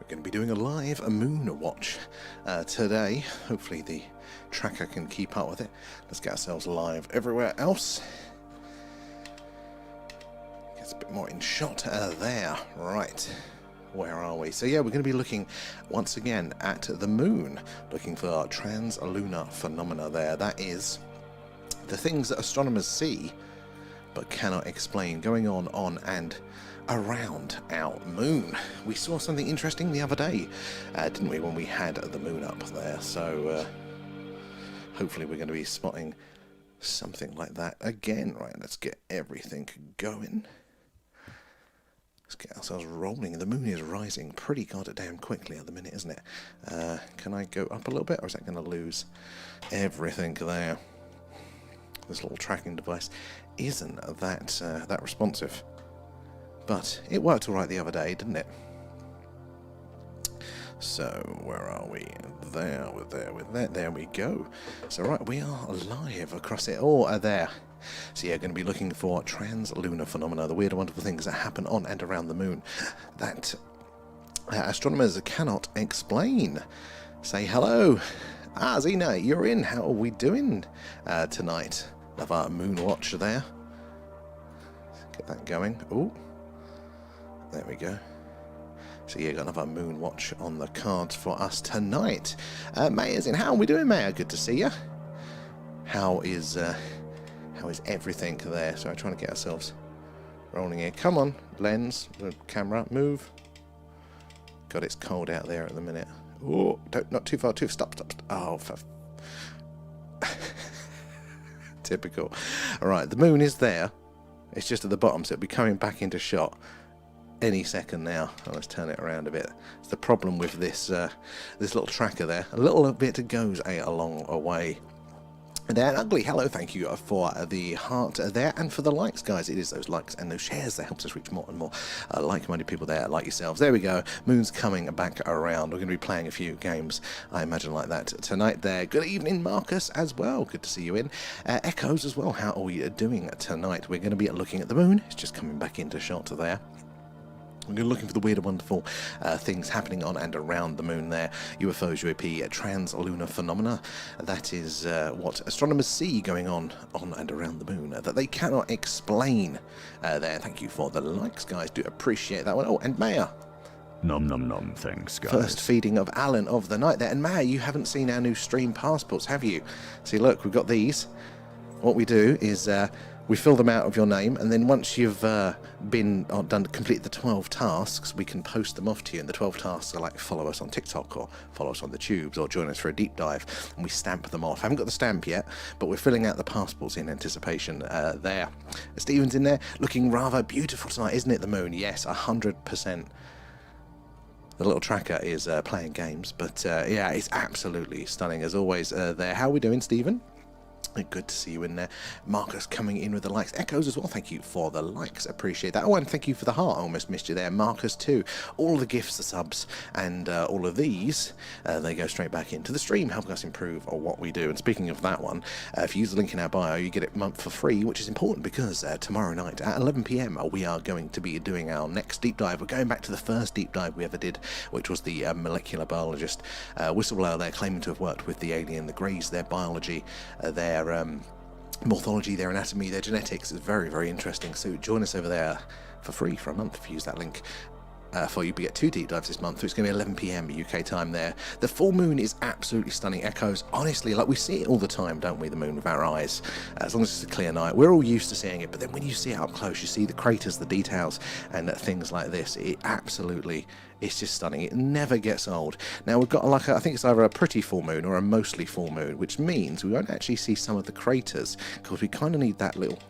We're going to be doing a live moon watch today. Hopefully the tracker can keep up with it. Let's get ourselves live everywhere else. Gets a bit more in shot there. Right. Where are we? So yeah, we're going to be looking once again at the moon, looking for trans-lunar phenomena there. That is the things that astronomers see but cannot explain going on and around our moon. We saw something interesting the other day, didn't we, when we had the moon up there? So hopefully we're going to be spotting something like that again. Right, let's get everything going. Let's get ourselves rolling. The moon is rising pretty goddamn quickly at the minute, isn't it? Can I go up a little bit, or is that going to lose everything there? This little tracking device isn't that responsive, but it worked all right the other day, didn't it? So where are we? There we go. So right, we are live across it. Oh, there. So yeah, going to be looking for trans-lunar phenomena, the weird and wonderful things that happen on and around the moon that astronomers cannot explain. Say hello. Zena, you're in. How are we doing tonight? Love our moon watch there. Let's get that going. Oh, there we go. So yeah, got another moon watch on the cards for us tonight. Maya's in. How are we doing, Maya? Good to see you. How is everything there? So I'm trying to get ourselves rolling here. Come on, lens, the camera, move. God, it's cold out there at the minute. Oh, not too far. Stop. Oh, typical. All right, the moon is there. It's just at the bottom, so it'll be coming back into shot any second now. Oh, let's turn it around a bit. It's the problem with this this little tracker there. A little bit goes a long way. And Ugly, hello, thank you for the heart there and for the likes, guys. It is those likes and those shares that helps us reach more and more like-minded people there, like yourselves. There we go. Moon's coming back around. We're going to be playing a few games, I imagine, like that tonight there. Good evening, Marcus, as well. Good to see you in. Echoes as well. How are we doing tonight? We're going to be looking at the moon. It's just coming back into shot there. We're looking for the weird and wonderful things happening on and around the moon there. UFOs, UAP, trans-lunar phenomena. That is what astronomers see going on and around the moon that they cannot explain there. Thank you for the likes, guys. Do appreciate that one. Oh, and Maya. Nom nom nom, thanks, guys. First feeding of Alan of the night there. And Maya, you haven't seen our new stream passports, have you? See, look, we've got these. What we do is we fill them out of your name, and then once you've complete the 12 tasks, we can post them off to you. And the 12 tasks are like follow us on TikTok or follow us on the tubes or join us for a deep dive, and we stamp them off. I haven't got the stamp yet, but we're filling out the passports in anticipation there. Stephen's in there, looking rather beautiful tonight, isn't it, the moon? Yes, 100%. The little tracker is playing games, but yeah, it's absolutely stunning as always there. How are we doing, Stephen? Good to see you in there. Marcus coming in with the likes. Echoes as well. Thank you for the likes. Appreciate that. Oh, and thank you for the heart. I almost missed you there. Marcus too. All the gifts, the subs, and all of these, they go straight back into the stream, helping us improve on what we do. And speaking of that one, if you use the link in our bio, you get it a month for free, which is important because tomorrow night at 11 PM, we are going to be doing our next deep dive. We're going back to the first deep dive we ever did, which was the molecular biologist whistleblower there claiming to have worked with the alien, the Greys, their biology, their morphology, their anatomy, their genetics is very, very interesting. So join us over there for free for a month if you use that link. For you to get 2 deep dives this month. So it's going to be 11 PM UK time there. The full moon is absolutely stunning. Echoes, honestly, like we see it all the time, don't we, the moon with our eyes, as long as it's a clear night. We're all used to seeing it, but then when you see it up close, you see the craters, the details, and things like this. It absolutely, it's just stunning. It never gets old. Now we've got like I think it's either a pretty full moon or a mostly full moon, which means we won't actually see some of the craters because we kind of need that little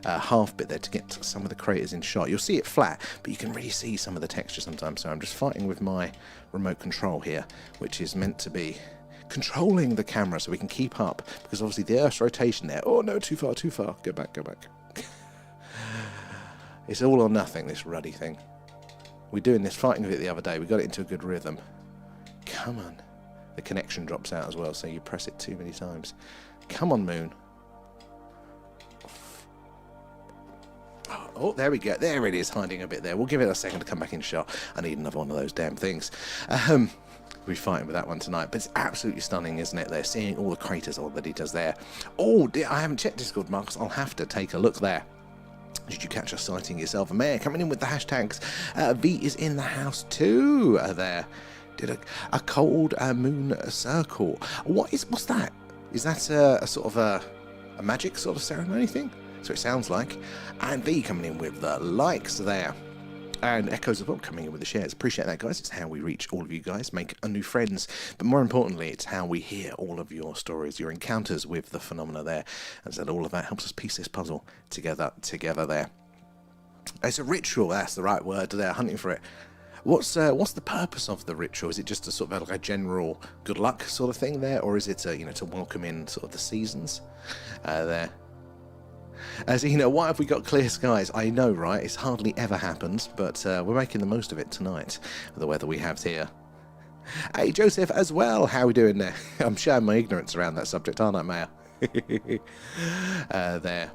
half bit there to get some of the craters in shot. You'll see it flat, but you can really see some of the texture sometimes. So I'm just fighting with my remote control here, which is meant to be controlling the camera so we can keep up, because obviously the Earth's rotation there. Oh no, too far. Go back. It's all or nothing, this ruddy thing. We're doing this, fighting with it the other day. We got it into a good rhythm. Come on. The connection drops out as well, so you press it too many times. Come on, moon. Oh, Oh, there we go. There it is, hiding a bit there. We'll give it a second to come back in shot. I need another one of those damn things. We'll be fighting with that one tonight, but it's absolutely stunning, isn't it? They're seeing all the craters, all that he does there. Oh, dear, I haven't checked Discord, Marcus. I'll have to take a look there. Did you catch us sighting yourself? A mayor coming in with the hashtags. V is in the house too. There. Did a cold moon circle. What's that? Is that a sort of a magic sort of ceremony thing? So it sounds like. And V coming in with the likes there. And Echoes of Up coming in with the shares. Appreciate that, guys. It's how we reach all of you guys, make new friends. But more importantly, it's how we hear all of your stories, your encounters with the phenomena there. And so all of that helps us piece this puzzle together there. It's a ritual, that's the right word there, hunting for it. What's the purpose of the ritual? Is it just a sort of like a general good luck sort of thing there? Or is it, to welcome in sort of the seasons there? As you know, why have we got clear skies? I know, right? It's hardly ever happens, but we're making the most of it tonight with the weather we have here. Hey, Joseph, as well. How are we doing there? I'm showing my ignorance around that subject, aren't I, Mayor? There.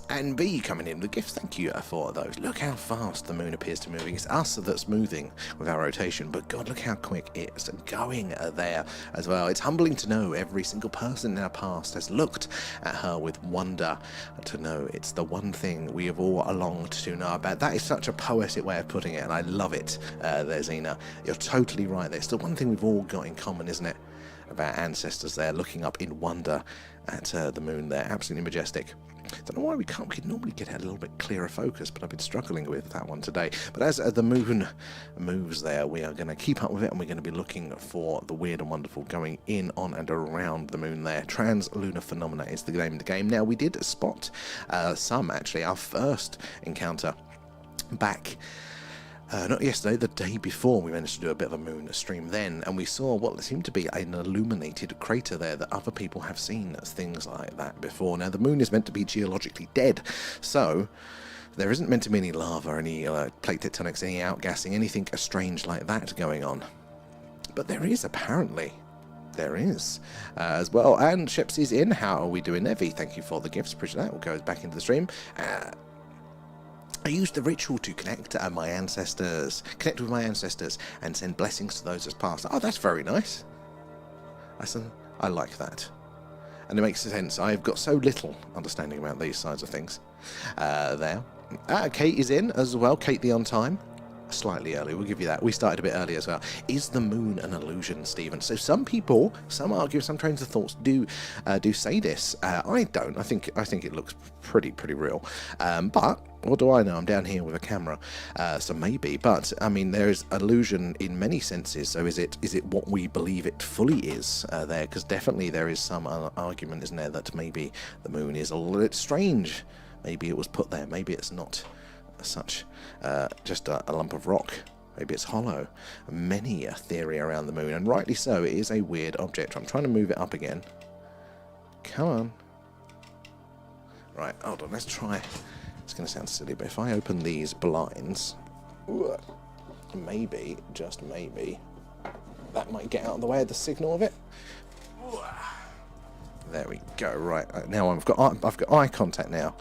And B coming in with gifts. Thank you for those. Look how fast the moon appears to be moving. It's us that's moving with our rotation, but God, look how quick it's going there as well. It's humbling to know every single person in our past has looked at her with wonder, to know it's the one thing we have all longed to know about. That is such a poetic way of putting it, and I love it there, Zena. You're totally right. It's the one thing we've all got in common, isn't it? Of our ancestors there looking up in wonder at the moon there. Absolutely majestic. Don't know why we could normally get a little bit clearer focus, but I've been struggling with that one today. But as the moon moves there, we are going to keep up with it, and we're going to be looking for the weird and wonderful going in, on, and around the moon there. Trans-lunar phenomena is the name of the game. Now, we did spot some, actually, our first encounter back... not yesterday, the day before, we managed to do a bit of a moon stream then, and we saw what seemed to be an illuminated crater there that other people have seen things like that before. Now, the moon is meant to be geologically dead, so there isn't meant to be any lava, any plate tectonics, any outgassing, anything strange like that going on. But there is, apparently. There is as well. And Shepsy's in. How are we doing, Evie? Thank you for the gifts. Appreciate that. We'll go back into the stream. I used the ritual to connect with my ancestors, and send blessings to those as passed. Oh, that's very nice. I like that. And it makes sense. I've got so little understanding about these sides of things. There. Kate is in as well. Kate the on time. Slightly early, we'll give you that. We started a bit early as well. Is the moon an illusion, Stephen? So some people, some argue, some trains of thoughts do say this. I don't. I think it looks pretty real. But what do I know? I'm down here with a camera, so maybe. But I mean, there is illusion in many senses. So is it what we believe it fully is there? Because definitely there is some argument, isn't there, that maybe the moon is a little bit strange. Maybe it was put there. Maybe it's not such just a lump of rock. Maybe it's hollow. Many a theory around the moon, and rightly so. It is a weird object. I'm trying to move it up again. Come on. Right, hold on, let's try. It's going to sound silly, but if I open these blinds, maybe, just maybe, that might get out of the way of the signal of it. There we go. Right, now I've got eye contact now.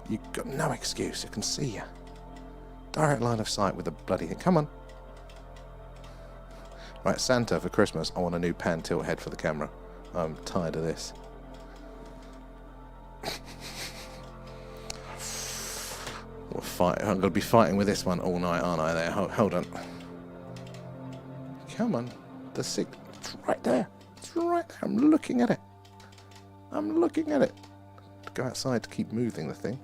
You've got no excuse. I can see you. Direct line of sight with the bloody thing. Come on. Right, Santa, for Christmas, I want a new pan tilt head for the camera. I'm tired of this. We'll fight. I'm going to be fighting with this one all night, aren't I? There. Hold on. Come on. The signal. It's right there. It's right there. I'm looking at it. I'm looking at it. Go outside to keep moving the thing.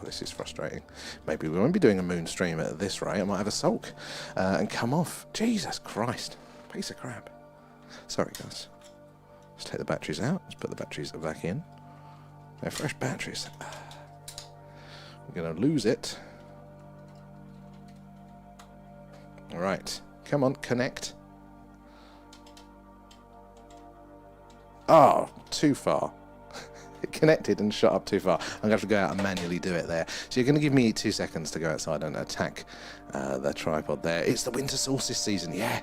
This is frustrating. Maybe we won't be doing a moon stream at this rate. I might have a sulk and come off. Jesus Christ. Piece of crap. Sorry, guys. Let's take the batteries out. Let's put the batteries back in. They're fresh batteries. We're going to lose it. Alright. Come on, connect. Oh, too far. connected and shot up too far. I'm going to have to go out and manually do it there. So you're going to give me 2 seconds to go outside and attack the tripod there. It's the winter solstice season, yeah.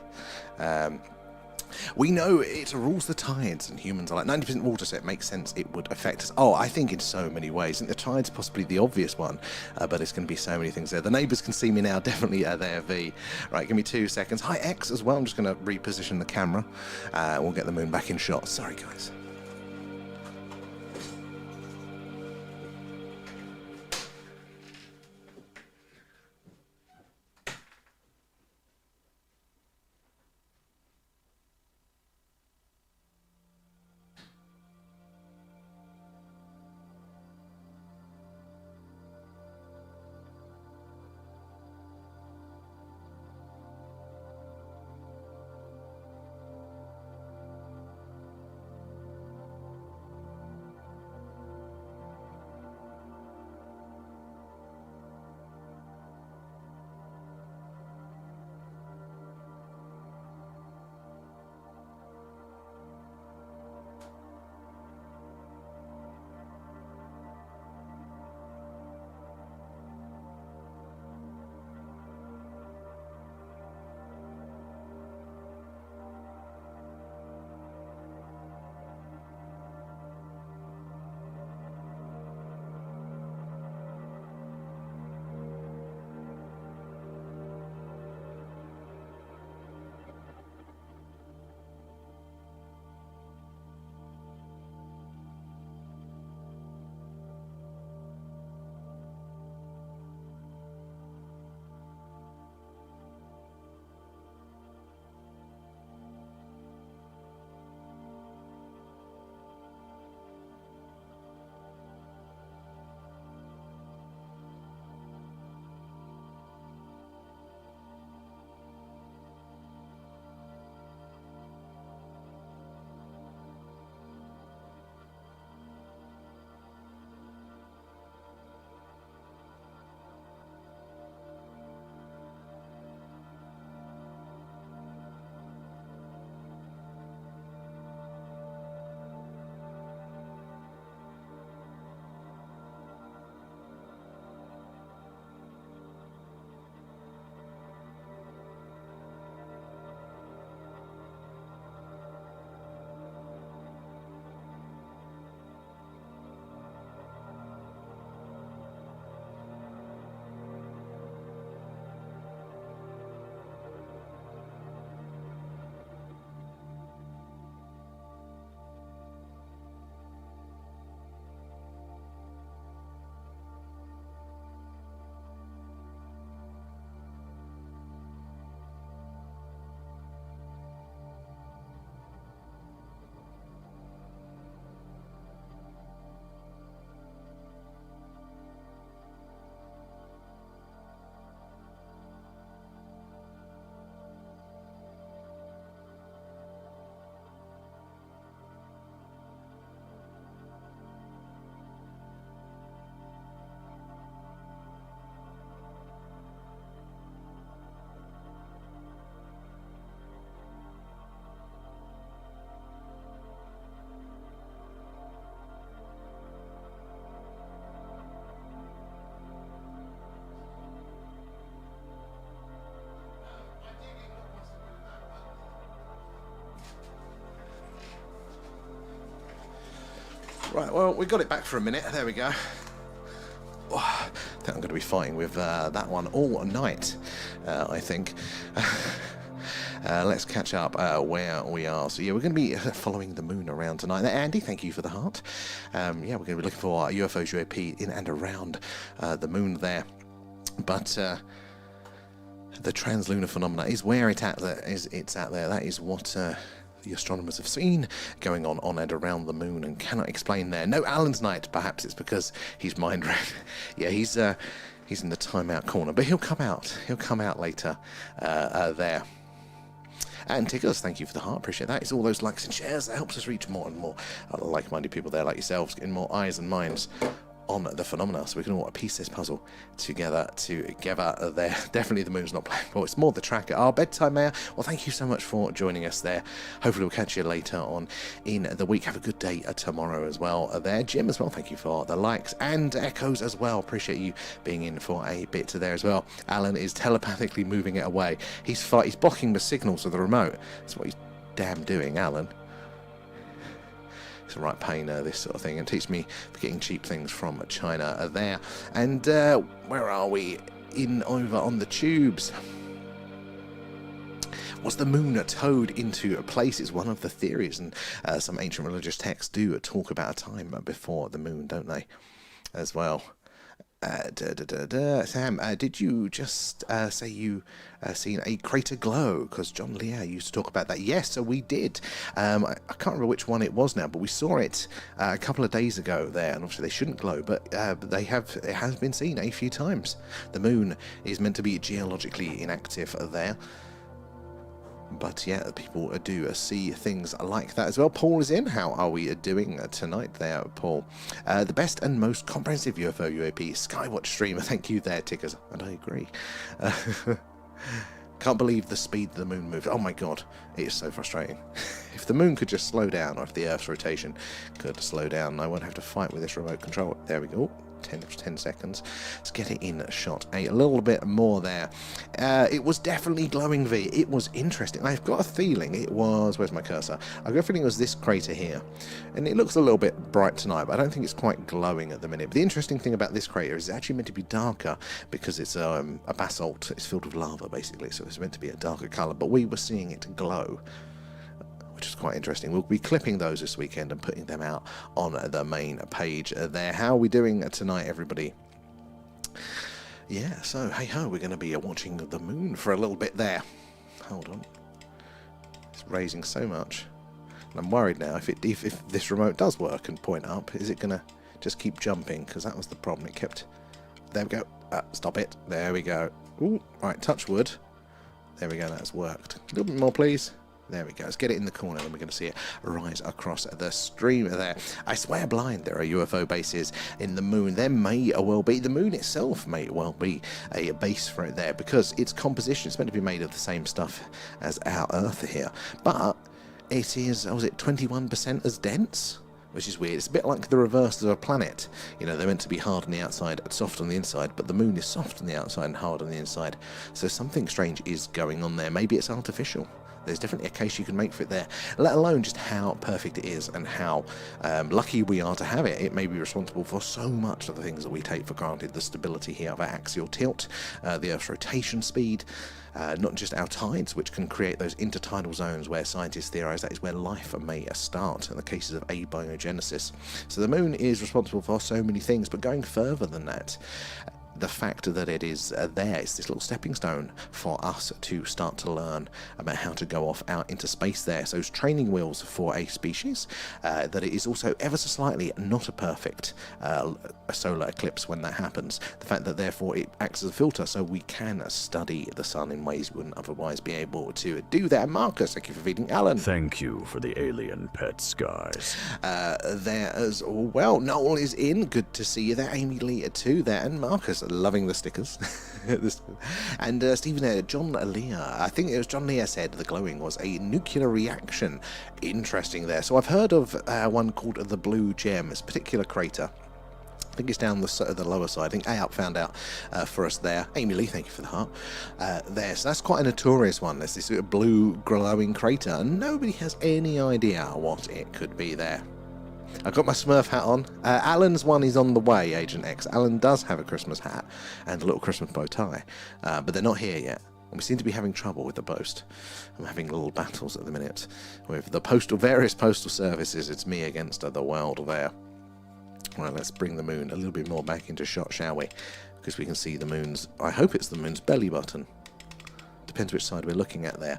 We know it rules the tides, and humans are like 90% water, so it makes sense it would affect us. Oh, I think in so many ways. I think the tide's possibly the obvious one, but it's going to be so many things there. The neighbours can see me now, definitely there, V. Right, give me 2 seconds. Hi, X, as well. I'm just going to reposition the camera. We'll get the moon back in shot. Sorry, guys. Right, well, we got it back for a minute. There we go. Oh, I think I'm going to be fighting with that one all night, I think. Let's catch up where we are. So, yeah, we're going to be following the moon around tonight. Andy, thank you for the heart. Yeah, we're going to be looking for UFOs, UAP in and around the moon there. But the trans-lunar phenomena is where it's at there. That is what the astronomers have seen going on and around the moon and cannot explain there. No Alan's night. Perhaps it's because he's mind read. Yeah, he's in the timeout corner, but he'll come out. He'll come out later there. And Tickers, thank you for the heart. Appreciate that. It's all those likes and shares that helps us reach more and more like-minded people there like yourselves, getting more eyes and minds on the phenomena, so we can all piece this puzzle together there. Definitely the moon's not playing ball, it's more the tracker. Our bedtime mayor, well, thank you so much for joining us there. Hopefully we'll catch you later on in the week. Have a good day tomorrow as well there. Jim as well, thank you for the likes, and Echoes as well, appreciate you being in for a bit there as well. Alan is telepathically moving it away. He's blocking the signals of the remote. That's what he's damn doing, Alan. It's a right pain, this sort of thing, and teach me for getting cheap things from China there. And where are we? Over on the tubes. Was the moon towed into place? Is one of the theories, and some ancient religious texts do talk about a time before the moon, don't they? As well. Sam, did you just say you seen a crater glow? Because John Lear used to talk about that. Yes, so we did. I can't remember which one it was now, but we saw it a couple of days ago there, and obviously they shouldn't glow, but it has been seen a few times. The moon is meant to be geologically inactive there. But yeah, people do see things like that as well. Paul is in. How are we doing tonight there, Paul? The best and most comprehensive UFO UAP Skywatch streamer. Thank you there, Tickers. And I agree. Can't believe the speed the moon moves. Oh my god, it is so frustrating. If the moon could just slow down, or if the Earth's rotation could slow down, I won't have to fight with this remote control. There we go. 10 seconds. Let's get it in shot a little bit more there. It was definitely glowing, V. It was interesting. I've got a feeling it was... Where's my cursor? I've got a feeling it was this crater here. And it looks a little bit bright tonight, but I don't think it's quite glowing at the minute. But the interesting thing about this crater is it's actually meant to be darker because it's a basalt. It's filled with lava, basically, so it's meant to be a darker colour. But we were seeing it glow, which is quite interesting. We'll be clipping those this weekend and putting them out on the main page there. How are we doing tonight, everybody? Yeah, so hey ho, we're going to be watching the moon for a little bit there. Hold on. It's raising so much. And I'm worried now if this remote does work and point up, is it going to just keep jumping? Because that was the problem. It kept... There we go. Stop it. There we go. Ooh, right, touch wood. There we go, that's worked. A little bit more, please. There we go. Let's get it in the corner, and we're going to see it rise across the stream there. I swear blind, there are UFO bases in the moon. There may well be. The moon itself may well be a base for it there, because its composition is meant to be made of the same stuff as our Earth here. But it is, was it 21% as dense? Which is weird. It's a bit like the reverse of a planet. You know, they're meant to be hard on the outside and soft on the inside, but the moon is soft on the outside and hard on the inside. So something strange is going on there. Maybe it's artificial. There's definitely a case you can make for it there, let alone just how perfect it is and how lucky we are to have it. It may be responsible for so much of the things that we take for granted. The stability here of our axial tilt, the Earth's rotation speed, not just our tides, which can create those intertidal zones where scientists theorize that is where life may start in the cases of abiogenesis. So the moon is responsible for so many things, but going further than that, the fact that it is there is this little stepping stone for us to start to learn about how to go off out into space there. So it's training wheels for a species, that it is also ever so slightly not a perfect solar eclipse when that happens. The fact that therefore it acts as a filter so we can study the sun in ways we wouldn't otherwise be able to do that. Marcus, thank you for feeding Alan. Thank you for the alien pets, guys. There as well. Noel is in. Good to see you there. Amy Lee too there. And Marcus, loving the stickers. And Stephen, John Lear, I think it was John Lear said the glowing was a nuclear reaction. Interesting there. So I've heard of one called the Blue Gem. It's a particular crater. I think it's down the lower side. I think Ayup found out for us there. Amy Lee, thank you for the heart. There, so that's quite a notorious one. There's this blue glowing crater, and nobody has any idea what it could be there. I've got my Smurf hat on. Alan's one is on the way, Agent X. Alan does have a Christmas hat and a little Christmas bow tie, but they're not here yet. And we seem to be having trouble with the post. I'm having little battles at the minute with the various postal services. It's me against the world there. Right, let's bring the moon a little bit more back into shot, shall we? Because we can see the moon's... I hope it's the moon's belly button. Depends which side we're looking at there.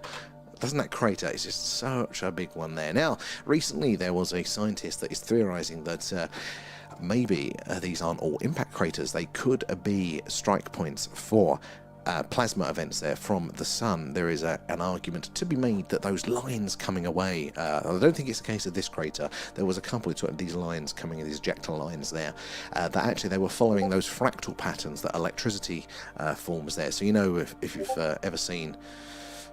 Doesn't that crater? It's just such a big one there. Now, recently there was a scientist that is theorizing that maybe these aren't all impact craters. They could be strike points for plasma events there from the sun, there is an argument to be made that those lines coming away, I don't think it's the case of this crater, there was a couple of these lines coming in, these ejector lines there, that actually they were following those fractal patterns that electricity forms there. So you know, if you've ever seen,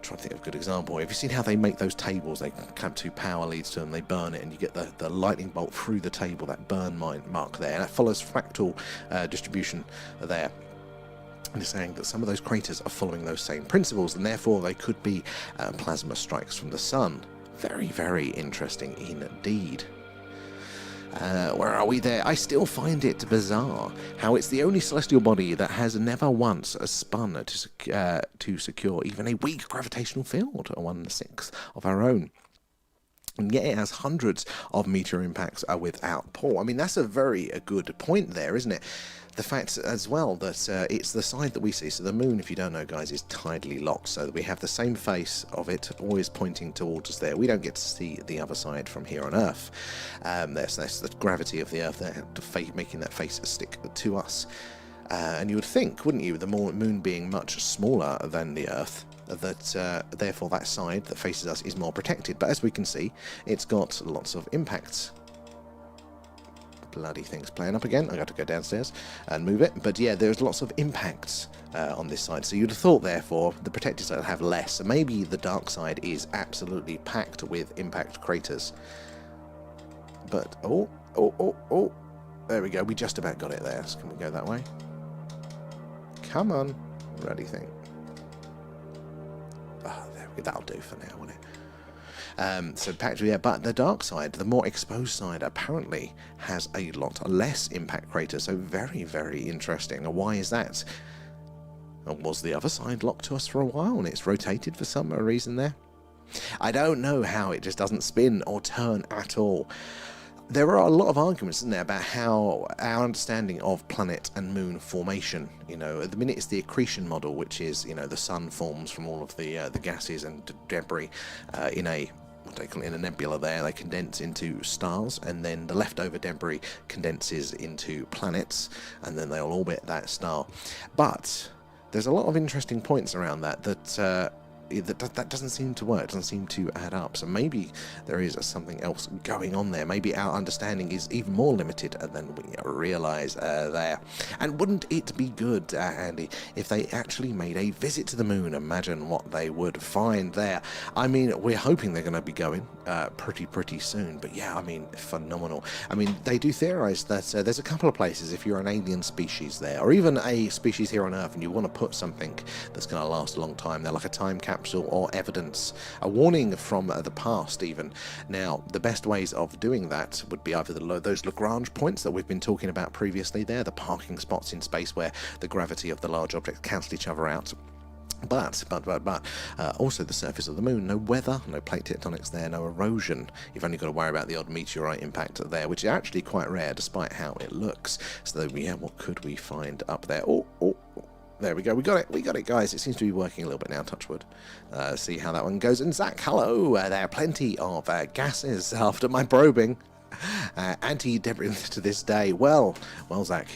trying to think of a good example. Have you seen how they make those tables? They clamp two power leads to them, they burn it, and you get the lightning bolt through the table, that burn mark there, and that follows fractal distribution there. And it's saying that some of those craters are following those same principles, and therefore they could be plasma strikes from the sun. Very, very interesting indeed. Where are we there? I still find it bizarre how it's the only celestial body that has never once spun to secure even a weak gravitational field, a 1/6 of our own. And yet it has hundreds of meteor impacts without pull. I mean, that's a very good point there, isn't it? The fact as well that it's the side that we see. So the moon, if you don't know, guys, is tidally locked, so that we have the same face of it always pointing towards us there. We don't get to see the other side from here on Earth. That's the gravity of the Earth there, making that face stick to us. And you would think, wouldn't you, the moon being much smaller than the Earth, that therefore that side that faces us is more protected. But as we can see, it's got lots of impacts. Bloody thing's playing up again. I got to go downstairs and move it. But yeah, there's lots of impacts on this side. So you'd have thought, therefore, the protected side would have less. So maybe the dark side is absolutely packed with impact craters. But, oh, there we go. We just about got it there. So can we go that way? Come on. Bloody thing. Oh, there we go. That'll do for now, won't it? So packed, yeah, but the dark side, the more exposed side, apparently has a lot less impact craters. So very, very interesting. Why is that? Was the other side locked to us for a while and it's rotated for some reason there? I don't know how it just doesn't spin or turn at all. There are a lot of arguments, isn't there, about how our understanding of planet and moon formation, you know, at the minute it's the accretion model, which is, you know, the sun forms from all of the gases and debris in a nebula there. They condense into stars, and then the leftover debris condenses into planets, and then they'll orbit that star. But there's a lot of interesting points around that that doesn't seem to work, doesn't seem to add up. So maybe there is something else going on there. Maybe our understanding is even more limited than we realise there. And wouldn't it be good, Andy, if they actually made a visit to the moon? Imagine what they would find there. I mean, we're hoping they're going to be going pretty soon. But yeah, I mean, phenomenal. I mean, they do theorise that there's a couple of places, if you're an alien species there, or even a species here on Earth, and you want to put something that's going to last a long time, they're like a time capsule or evidence, a warning from the past even. Now, the best ways of doing that would be either those Lagrange points that we've been talking about previously there, the parking spots in space where the gravity of the large objects cancel each other out. But also the surface of the moon. No weather, no plate tectonics there, no erosion. You've only got to worry about the odd meteorite impact there, which is actually quite rare despite how it looks. So yeah, what could we find up there? Oh, there we go. We got it, guys. It seems to be working a little bit now, touch wood. See how that one goes. And Zach, hello. There are plenty of gases after my probing. Anti-debris to this day. Well, Zach,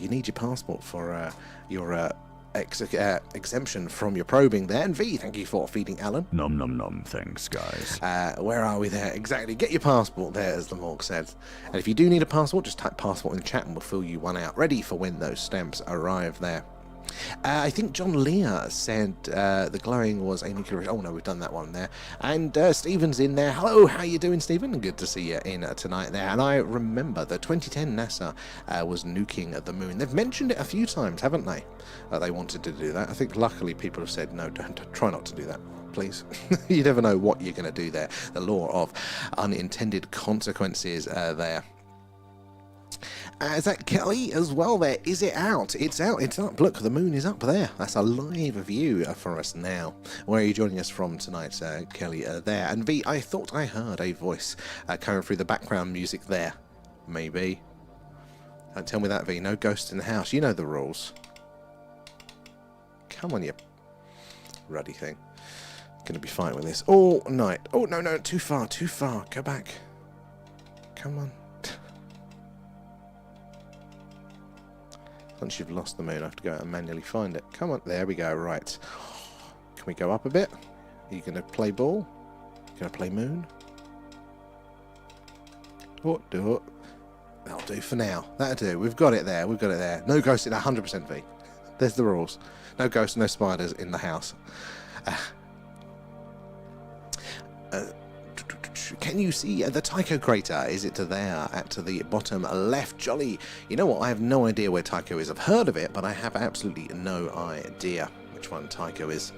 you need your passport for your exemption from your probing there. And V, thank you for feeding Alan. Nom nom nom, thanks guys. Where are we there? Exactly, get your passport there, as the morgue said. And if you do need a passport, just type passport in chat and we'll fill you one out, ready for when those stamps arrive there. I think John Lear said the glowing was a nuclear... Oh no, we've done that one there. And Stephen's in there. Hello, how you doing, Stephen? Good to see you in tonight there. And I remember the 2010 NASA was nuking the moon. They've mentioned it a few times, haven't they? They wanted to do that. I think luckily people have said, no, don't try not to do that, please. You never know what you're going to do there. The law of unintended consequences there. Is that Kelly as well there? Is it out? It's out. It's up. Look, the moon is up there. That's a live view for us now. Where are you joining us from tonight, Kelly? There. And V, I thought I heard a voice coming through the background music there. Maybe. Don't tell me that, V. No ghosts in the house. You know the rules. Come on, you ruddy thing. Gonna be fighting with this all night. Oh, no. Too far. Go back. Come on. Once you've lost the moon, I have to go out and manually find it. Come on, there we go, right. Can we go up a bit? Are you going to play ball? Going to play moon? What do it? That'll do for now. That'll do. We've got it there. We've got it there. No ghosts in 100% V. There's the rules. No ghosts, no spiders in the house. Can you see the Tycho crater? Is it there at the bottom left? Jolly. You know what? I have no idea where Tycho is. I've heard of it, but I have absolutely no idea which one Tycho is.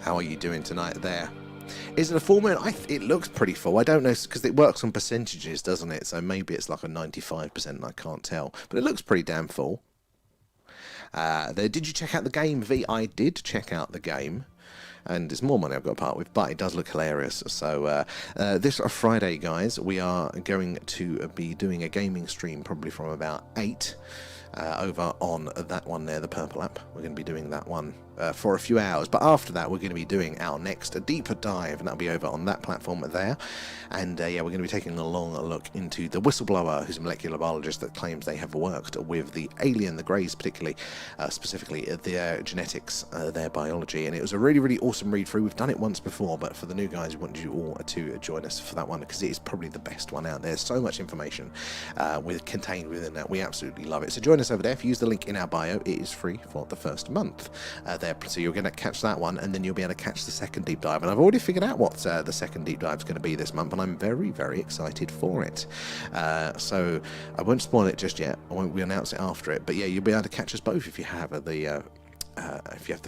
How are you doing tonight there? Is it a full moon? It looks pretty full. I don't know, because it works on percentages, doesn't it? So maybe it's like a 95%, I can't tell. But it looks pretty damn full. Did you check out the game, V? I did check out the game. And there's more money I've got to part with, but it does look hilarious. So this Friday, guys, we are going to be doing a gaming stream probably from about 8 over on that one there, the purple app. We're going to be doing that one for a few hours, but after that we're going to be doing our next deeper dive, and that'll be over on that platform there. And yeah, we're going to be taking a long look into the whistleblower, who's a molecular biologist that claims they have worked with the alien, the Greys particularly, specifically their genetics, their biology. And it was a really awesome read through. We've done it once before, but for the new guys, we want you all to join us for that one, because it is probably the best one out there. So much information contained within that. We absolutely love it. So join us over there. If you use the link in our bio, it is free for the first month there. So you're going to catch that one, and then you'll be able to catch the second deep dive. And I've already figured out what the second deep dive is going to be this month, and I'm very excited for it. So I won't spoil it just yet. We'll announce it after it. But yeah, you'll be able to catch us both if you have the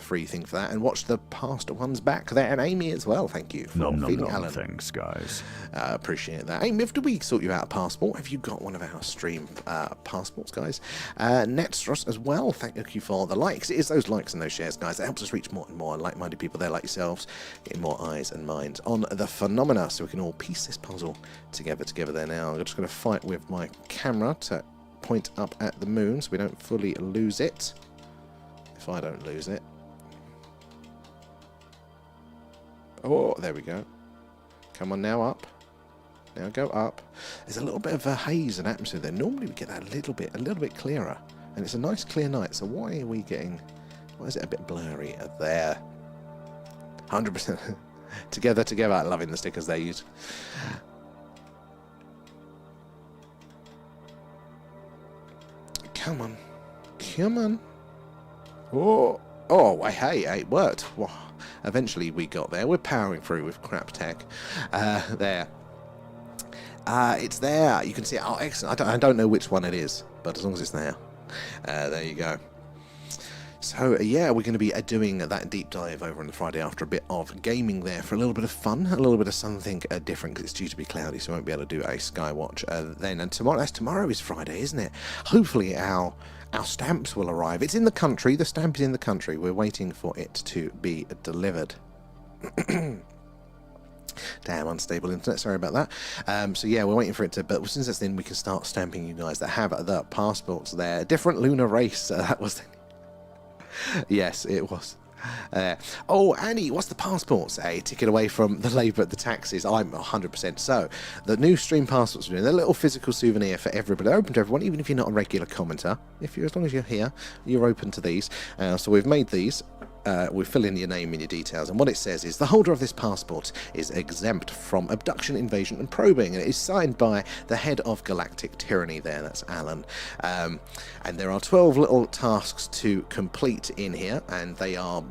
free thing for that, and watch the past ones back there. And Amy as well, thank you for feeding Alan. Thanks, guys. Appreciate that. Amy, if we sort you out a passport, have you got one of our stream passports, guys? Netstros as well, thank you for the likes. It is those likes and those shares, guys, that helps us reach more and more like-minded people there like yourselves, getting more eyes and minds on the phenomena, so we can all piece this puzzle together there. Now I'm just going to fight with my camera to point up at the moon so we don't fully lose it. If I don't lose it. Oh, there we go. Come on, now up. Now go up. There's a little bit of a haze and atmosphere there. Normally we get that a little bit clearer. And it's a nice clear night. So why are we getting... Why is it a bit blurry there? 100%. Together. Loving the stickers they use. Come on. Oh, hey, it worked. Well, eventually we got there. We're powering through with crap tech. There. It's there. You can see it. Oh, excellent. I don't know which one it is, but as long as it's there. There you go. So, yeah, we're going to be doing that deep dive over on the Friday after a bit of gaming there for a little bit of fun, a little bit of something different, because it's due to be cloudy, so we won't be able to do a Skywatch then. And tomorrow is Friday, isn't it? Hopefully our stamps will arrive. It's in the country. The stamp is in the country. We're waiting for it to be delivered. Damn unstable internet, sorry about that. So yeah, we're waiting for it to, but since it's in, we can start stamping you guys that have the passports there. Different lunar race, that was... Yes, it was. Oh, Annie, what's the passports? A ticket away from the labour, the taxes. I'm 100%. So, the new stream passports are doing. They're a little physical souvenir for everybody. They're open to everyone, even if you're not a regular commenter. As long as you're here, you're open to these. So we've made these. We fill in your name and your details, and what it says is the holder of this passport is exempt from abduction, invasion and probing, and it is signed by the head of galactic tyranny there, that's Alan. And there are 12 little tasks to complete in here, and they are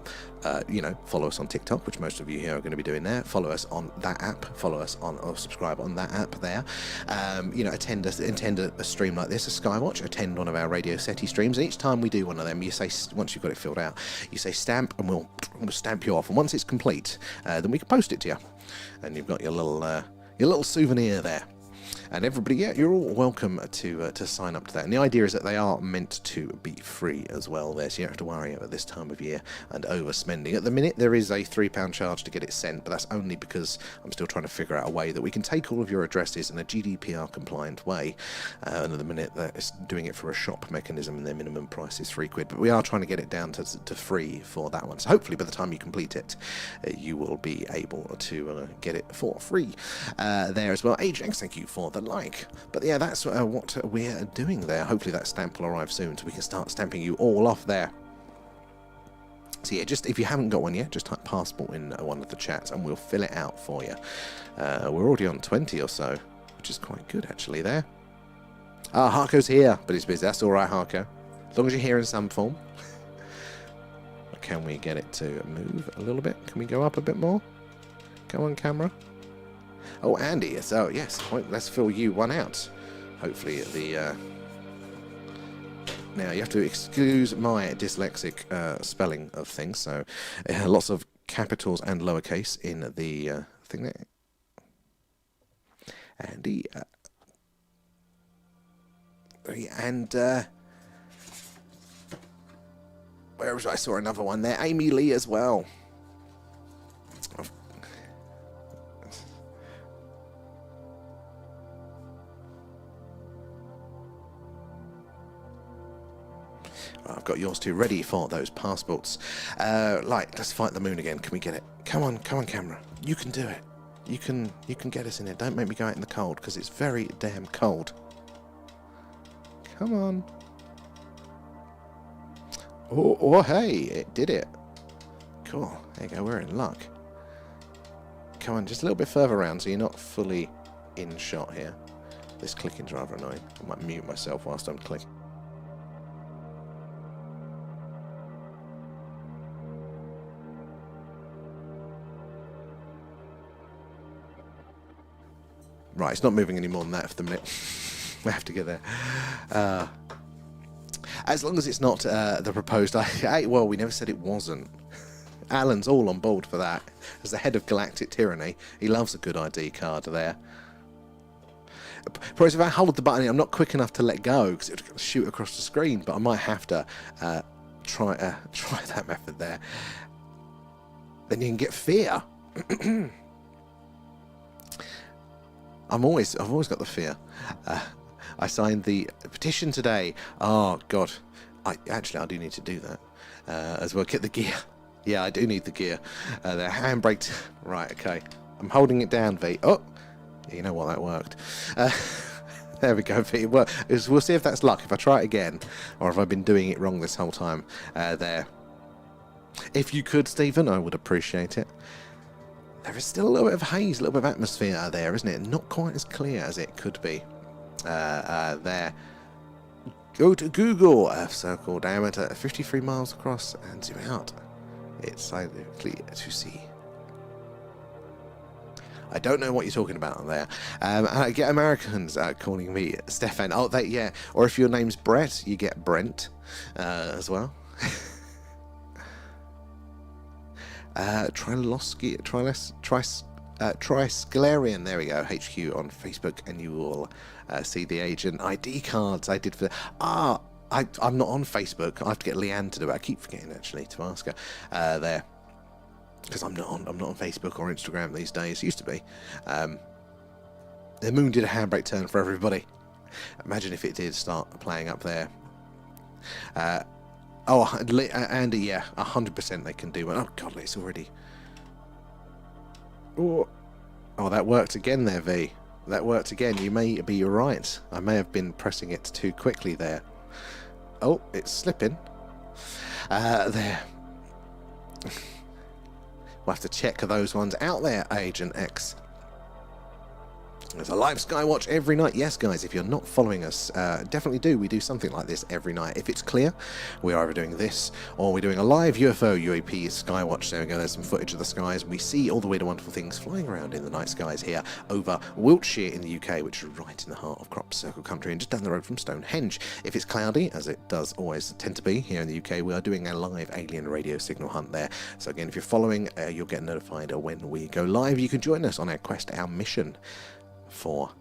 follow us on TikTok, which most of you here are going to be doing there. Follow us on that app. Follow us on, or subscribe on that app there. Attend a stream like this, a Skywatch. Attend one of our Radio SETI streams. And each time we do one of them, you say, once you've got it filled out, you say stamp, and we'll stamp you off. And once it's complete, then we can post it to you. And you've got your little souvenir there. And everybody, yeah, you're all welcome to sign up to that. And the idea is that they are meant to be free as well there, so you don't have to worry about this time of year and overspending. At the minute, there is a £3 charge to get it sent, but that's only because I'm still trying to figure out a way that we can take all of your addresses in a GDPR-compliant way. And at the minute, it's doing it for a shop mechanism, and their minimum price is £3. But we are trying to get it down to free for that one. So hopefully, by the time you complete it, you will be able to get it for free there as well. Ajax, thank you for the like. But yeah, that's what we're doing there. Hopefully that stamp will arrive soon so we can start stamping you all off there. So yeah, just if you haven't got one yet, just type passport in one of the chats and we'll fill it out for you. We're already on 20 or so, which is quite good actually there. Harko's here, but he's busy. That's alright, Harko. As long as you're here in some form. Can we get it to move a little bit? Can we go up a bit more? Go on, camera. Oh, Andy. So yes, let's fill you one out. Hopefully the... Now, you have to excuse my dyslexic spelling of things, so lots of capitals and lowercase in the thing there. Andy. And, where was I? Saw another one there. Amy Lee as well. I've got yours too, ready for those passports. Let's fight the moon again. Can we get it? Come on, camera. You can do it. You can get us in it. Don't make me go out in the cold, because it's very damn cold. Come on. Oh, hey, it did it. Cool. There you go, we're in luck. Come on, just a little bit further around so you're not fully in shot here. This clicking's rather annoying. I might mute myself whilst I'm clicking. Right, it's not moving any more than that for the minute. We have to get there. As long as it's not the proposed... well, we never said it wasn't. Alan's all on board for that. As the head of Galactic Tyranny, he loves a good ID card there. Whereas if I hold the button, I'm not quick enough to let go, because it'll shoot across the screen, but I might have to try that method there. Then you can get fear. I've always got the fear. I signed the petition today. Oh God, I do need to do that as well. Get the gear. Yeah, I do need the gear. The handbrake. Right, okay. I'm holding it down, V. Oh, you know what? That worked. There we go, V. Well, we'll see if that's luck. If I try it again, or if I've been doing it wrong this whole time. There. If you could, Stephen, I would appreciate it. There is still a little bit of haze, a little bit of atmosphere there, isn't it? Not quite as clear as it could be. There. Go to Google, Earth circle diameter 53 miles across, and zoom out. It's slightly clear to see. I don't know what you're talking about there. I get Americans calling me Stefan. Oh, yeah. Or if your name's Brett, you get Brent as well. Triscalarian, there we go, HQ on Facebook, and you will see the agent ID cards I did for... I'm not on Facebook. I have to get Leanne to do it. I keep forgetting, actually, to ask her there. Because I'm not on Facebook or Instagram these days. Used to be. The moon did a handbrake turn for everybody. Imagine if it did start playing up there. Andy, yeah, 100% they can do it. Oh, God, it's already... Oh, that worked again there, V. That worked again. You may be right. I may have been pressing it too quickly there. Oh, it's slipping. There. We'll have to check those ones out there, Agent X. There's a live Skywatch every night. Yes, guys, if you're not following us, definitely do. We do something like this every night. If it's clear, we're either doing this or we're doing a live UFO UAP Skywatch. There we go. There's some footage of the skies. We see all the weird and wonderful things flying around in the night skies here over Wiltshire in the UK, which is right in the heart of Crop Circle country and just down the road from Stonehenge. If it's cloudy, as it does always tend to be here in the UK, we are doing a live alien radio signal hunt there. So again, if you're following, you'll get notified when we go live. You can join us on our quest, our mission for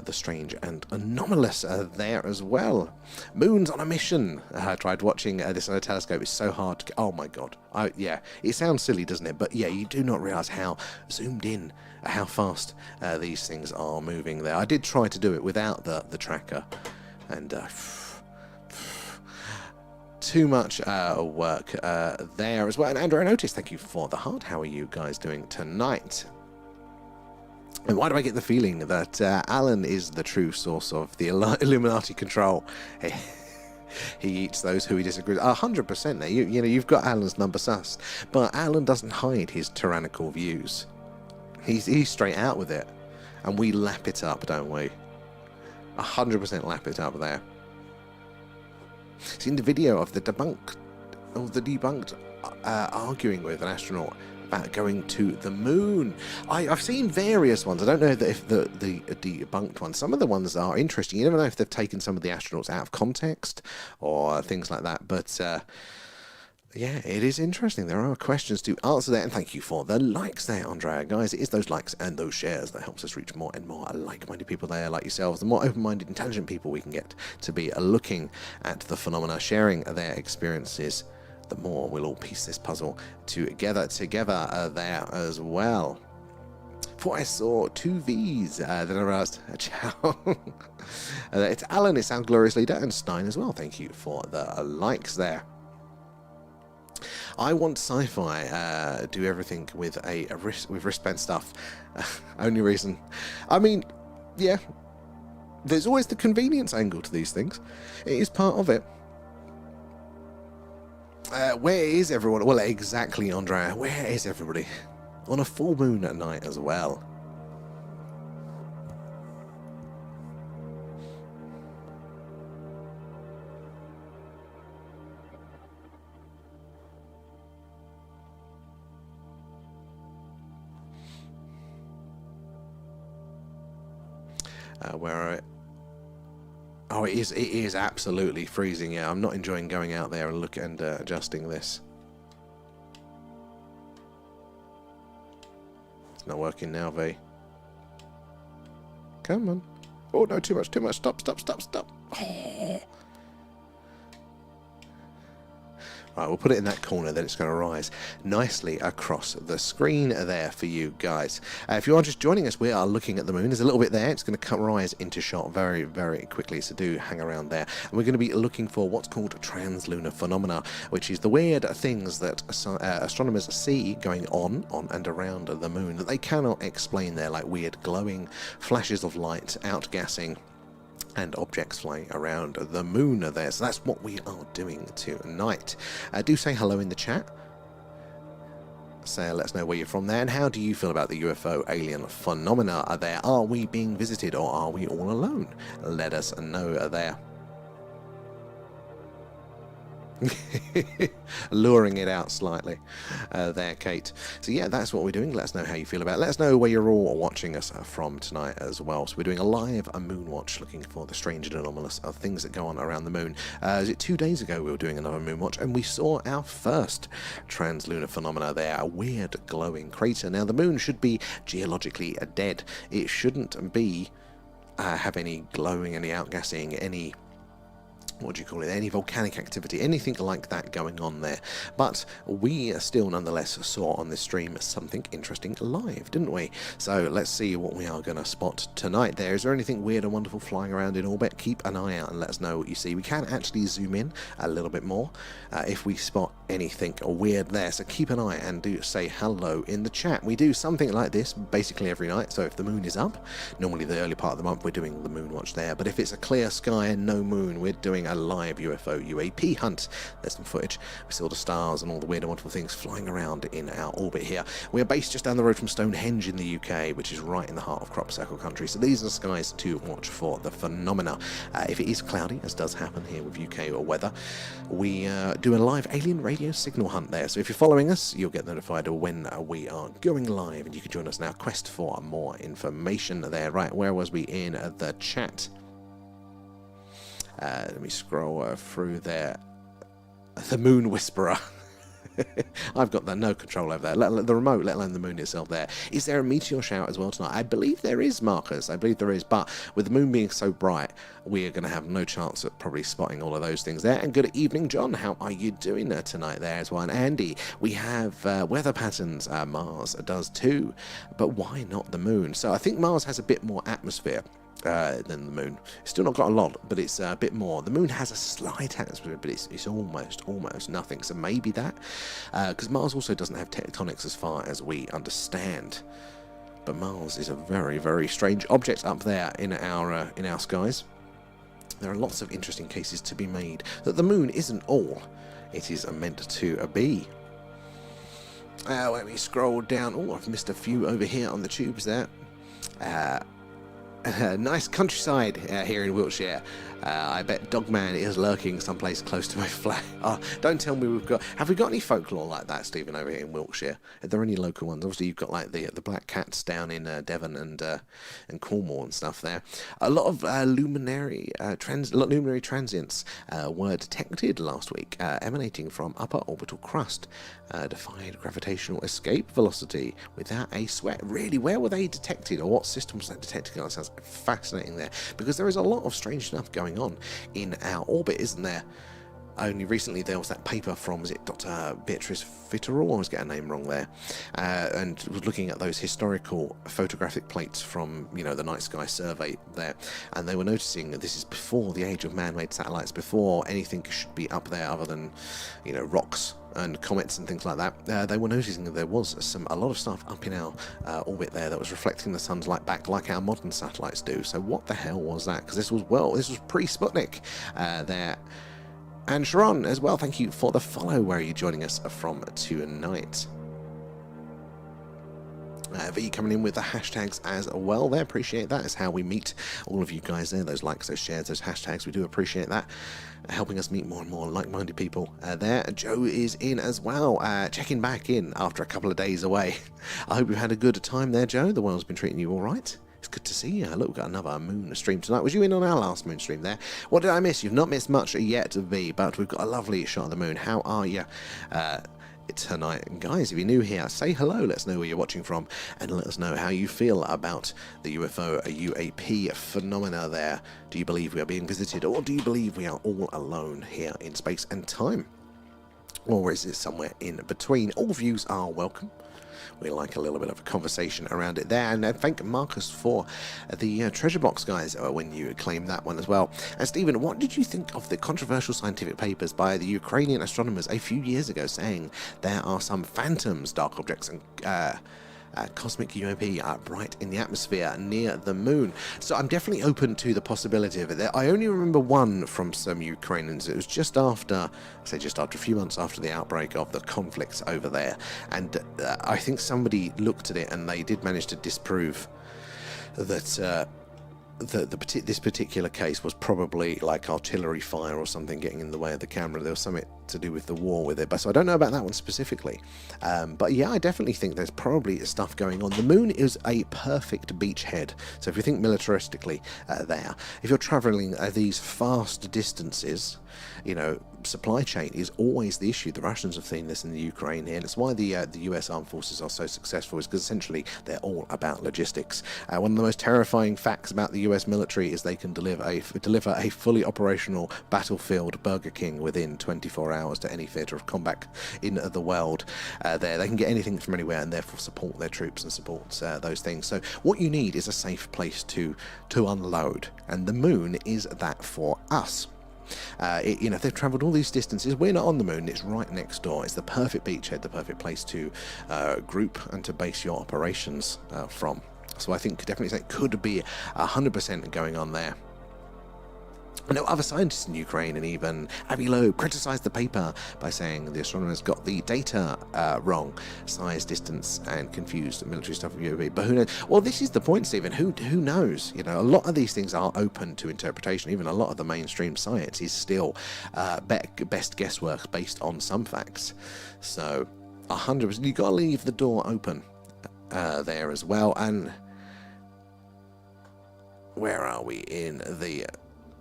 the strange and anomalous there as well. Moon's on a mission. I tried watching this on a telescope. It's so hard to... Oh my God. Yeah, it sounds silly, doesn't it? But yeah, you do not realise how zoomed in, how fast these things are moving there. I did try to do it without the tracker, and too much work there as well. And Andrew, I noticed, thank you for the heart. How are you guys doing tonight? And why do I get the feeling that Alan is the true source of the Illuminati control? He eats those who he disagrees. 100% there. You know, you've got Alan's number sussed. But Alan doesn't hide his tyrannical views. He's straight out with it. And we lap it up, don't we? 100% lap it up there. Seen the video of the debunked arguing with an astronaut about going to the moon. I've seen various ones. I don't know if the debunked ones. Some of the ones are interesting. You never know if they've taken some of the astronauts out of context or things like that. But yeah, it is interesting. There are questions to answer there. And thank you for the likes there, Andrea. Guys, it is those likes and those shares that helps us reach more and more like-minded people there like yourselves. The more open-minded, intelligent people we can get to be looking at the phenomena, sharing their experiences, the more we'll all piece this puzzle together there as well. For I saw 2 V's that are asked, ciao. It's Alan, it sounds glorious leader, and Stein as well. Thank you for the likes there. I want sci-fi do everything with wristband stuff. Only reason, I mean, yeah, there's always the convenience angle to these things. It is part of it. Where is everyone? Well, exactly, Andrea. Where is everybody? On a full moon at night as well. Where are it? Oh, it is absolutely freezing. Yeah, I'm not enjoying going out there and adjusting this. It's not working now, V. Come on. Oh no, too much. Stop. Oh. Right, we'll put it in that corner, then it's going to rise nicely across the screen there for you guys. If you are just joining us, we are looking at the moon. There's a little bit there. It's going to rise into shot very, very quickly, so do hang around there. And we're going to be looking for what's called trans-lunar phenomena, which is the weird things that astronomers see going on and around the moon that they cannot explain. They're like weird glowing flashes of light, outgassing, and objects flying around the moon there. So that's what we are doing tonight. Do say hello in the chat. Let us know where you're from there, and how do you feel about the UFO alien phenomena there? Are we being visited, or are we all alone? Let us know there. Luring it out slightly there, Kate. So yeah, that's what we're doing. Let us know how you feel about it. Let us know where you're all watching us from tonight as well. So we're doing a live moon watch, looking for the strange and anomalous things that go on around the moon. Is it 2 days ago we were doing another moon watch, and we saw our first trans-lunar phenomena there, a weird glowing crater. Now the moon should be geologically dead. It shouldn't be have any glowing, any outgassing, any, what do you call it, any volcanic activity, anything like that going on there. But we still nonetheless saw on this stream something interesting live, didn't we? So let's see what we are going to spot tonight there. Is there anything weird and wonderful flying around in orbit? Keep an eye out and let us know what you see. We can actually zoom in a little bit more if we spot anything weird there. So keep an eye and do say hello in the chat. We do something like this basically every night. So if the moon is up, normally the early part of the month, we're doing the moon watch there. But if it's a clear sky and no moon, we're doing a live UFO UAP hunt. There's some footage. We see all the stars and all the weird and wonderful things flying around in our orbit here. We are based just down the road from Stonehenge in the UK, which is right in the heart of crop circle country. So these are the skies to watch for the phenomena. If it is cloudy, as does happen here with UK or weather, we do a live alien radio signal hunt there. So if you're following us, you'll get notified when we are going live, and you can join us now. Quest for more information there. Right, where was we in the chat? Let me scroll through there. The Moon Whisperer. I've got no control over that. The remote, let alone the moon itself there. Is there a meteor shower as well tonight? I believe there is, Marcus. I believe there is. But with the moon being so bright, we are going to have no chance at probably spotting all of those things there. And good evening, John. How are you doing tonight there as well? And Andy, we have weather patterns. Mars does too. But why not the moon? So I think Mars has a bit more atmosphere than the moon. It's still not got a lot, but it's a bit more. The moon has a slight atmosphere, but it's almost nothing. So maybe that, because Mars also doesn't have tectonics as far as we understand. But Mars is a very, very strange object up there in our skies. There are lots of interesting cases to be made that the moon isn't all it is meant to be. Let me scroll down. Oh, I've missed a few over here on the tubes there. Nice countryside here in Wiltshire. I bet Dogman is lurking someplace close to my flat. Oh, don't tell me have we got any folklore like that, Stephen, over here in Wiltshire? Are there any local ones? Obviously, you've got like the black cats down in Devon and Cornwall and stuff there. A lot of luminary transients were detected last week, emanating from upper orbital crust. Defied gravitational escape velocity without a sweat. Really, where were they detected, or what system was that detecting? That sounds fascinating there, because there is a lot of strange stuff going on in our orbit, isn't there? Only recently there was that paper from, was it Dr. Beatrice Fitterall? I always get her name wrong there. And was looking at those historical photographic plates from, the night sky survey there. And they were noticing that this is before the age of man-made satellites, before anything should be up there other than, rocks and comets and things like that. They were noticing that there was a lot of stuff up in our orbit there that was reflecting the sun's light back like our modern satellites do. So what the hell was that? Because this was pre-Sputnik there. And Sharon as well, thank you for the follow. Where are you joining us from tonight? V coming in with the hashtags as well there. Appreciate that. It's how we meet all of you guys there. Those likes, those shares, those hashtags. We do appreciate that. Helping us meet more and more like-minded people there. Joe is in as well. Checking back in after a couple of days away. I hope you've had a good time there, Joe. The world's been treating you all right. It's good to see you. Look, we've got another moon stream tonight. Was you in on our last moon stream there? What did I miss? You've not missed much yet, V, but we've got a lovely shot of the moon. How are you tonight? And guys, if you're new here, say hello. Let us know where you're watching from, and let us know how you feel about the UFO, UAP phenomena there. Do you believe we are being visited, or do you believe we are all alone here in space and time? Or is it somewhere in between? All views are welcome. We like a little bit of a conversation around it there. And thank Marcus for the treasure box, guys, when you claimed that one as well. And Stephen, what did you think of the controversial scientific papers by the Ukrainian astronomers a few years ago saying there are some phantoms, dark objects, and cosmic UAP bright in the atmosphere near the moon? So I'm definitely open to the possibility of it. I only remember one from some Ukrainians. It was just after a few months after the outbreak of the conflicts over there, and I think somebody looked at it and they did manage to disprove that this particular case was probably like artillery fire or something getting in the way of the camera. There was something to do with the war with it, but so I don't know about that one specifically. But yeah, I definitely think there's probably stuff going on. The moon is a perfect beachhead. So if you think militaristically there, if you're traveling these fast distances, supply chain is always the issue. The Russians have seen this in the Ukraine here, and it's why the US armed forces are so successful, is because essentially they're all about logistics. One of the most terrifying facts about the US military is they can deliver a fully operational battlefield Burger King within 24 hours to any theatre of combat in the world. They can get anything from anywhere, and therefore support their troops and support those things. So what you need is a safe place to unload, and the moon is that for us. If they've travelled all these distances, we're not on the moon, it's right next door. It's the perfect beachhead, the perfect place to group and to base your operations from. So I think definitely something could be 100% going on there. I know other scientists in Ukraine, and even Avi Loeb, criticised the paper by saying the astronomers got the data wrong, size, distance, and confused military stuff with UAP. But who knows? Well, this is the point, Stephen. Who knows? A lot of these things are open to interpretation. Even a lot of the mainstream science is still best guesswork based on some facts. So 100%, you've got to leave the door open there as well. And where are we in the...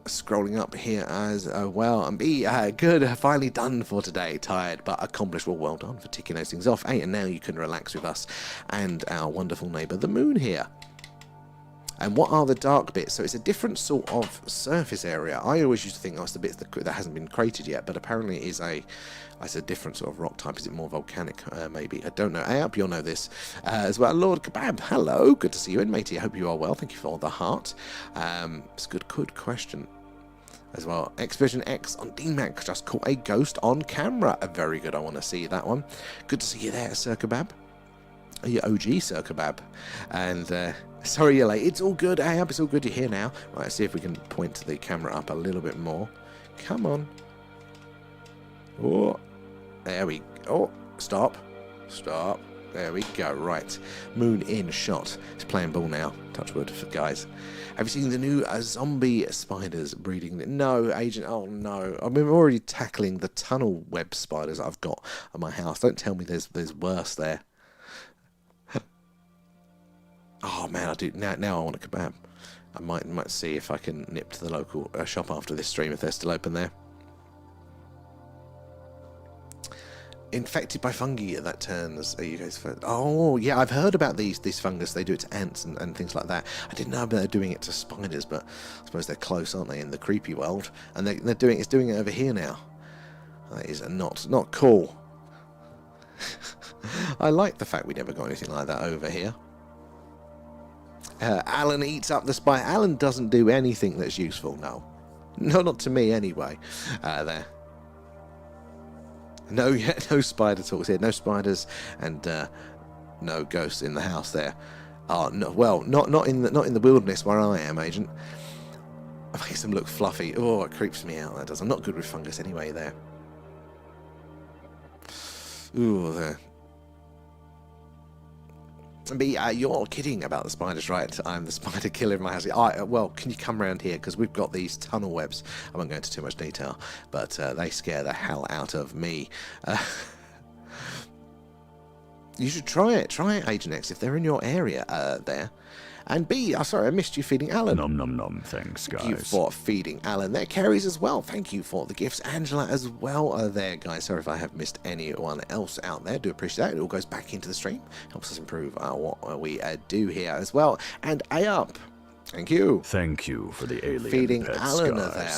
Scrolling up here as well, and B, good, finally done for today. Tired but accomplished. Well done for ticking those things off. Hey, and now you can relax with us and our wonderful neighbour, the moon here. And what are the dark bits? So it's a different sort of surface area. I always used to think, it's the bits that hasn't been cratered yet, but apparently it is a different sort of rock type. Is it more volcanic? Maybe. I don't know. I hope you'll know this as well. Lord Kebab, hello. Good to see you in, matey. I hope you are well. Thank you for the heart. It's a good question as well. Xvision X on DMAC just caught a ghost on camera. Very good. I want to see that one. Good to see you there, Sir Kebab. your OG Sir Kebab. And sorry you're late. It's all good, Ahab. It's all good. You're here now. Right, let's see if we can point the camera up a little bit more. Come on. Oh, there we go. Oh, stop. Stop. There we go. Right. Moon in shot. It's playing ball now. Touch wood for guys. Have you seen the new zombie spiders breeding? No, Agent. Oh, no. I'm already tackling the tunnel web spiders I've got at my house. Don't tell me there's worse there. Oh, man, I do. Now I want a kebab. I might see if I can nip to the local shop after this stream if they're still open there. Infected by fungi that turns you guys for, oh yeah, I've heard about this fungus. They do it to ants and things like that. I didn't know they're doing it to spiders, but I suppose they're close, aren't they, in the creepy world? And they're doing it over here now. That is not cool. I like the fact we never got anything like that over here. Alan eats up the spider. Alan doesn't do anything that's useful. No, not to me anyway. There. No spider talks here. No spiders and no ghosts in the house there. Oh no, well, not in the wilderness where I am, Agent. It makes them look fluffy. Oh, it creeps me out. That does. I'm not good with fungus anyway. There. Ooh, there. But you're kidding about the spiders, right? I'm the spider killer in my house. Well, can you come around here? Because we've got these tunnel webs. I won't go into too much detail, but they scare the hell out of me. You should try it. Try it, Agent X, if they're in your area there. And B, sorry, I missed you feeding Alan. Nom nom nom, thanks, guys. Thank you for feeding Alan there. Carries as well. Thank you for the gifts. Angela as well there, guys. Sorry if I have missed anyone else out there. Do appreciate that. It all goes back into the stream. Helps us improve what we do here as well. And A up. Thank you. Thank you for the alien feeding pets, Alan guys. there.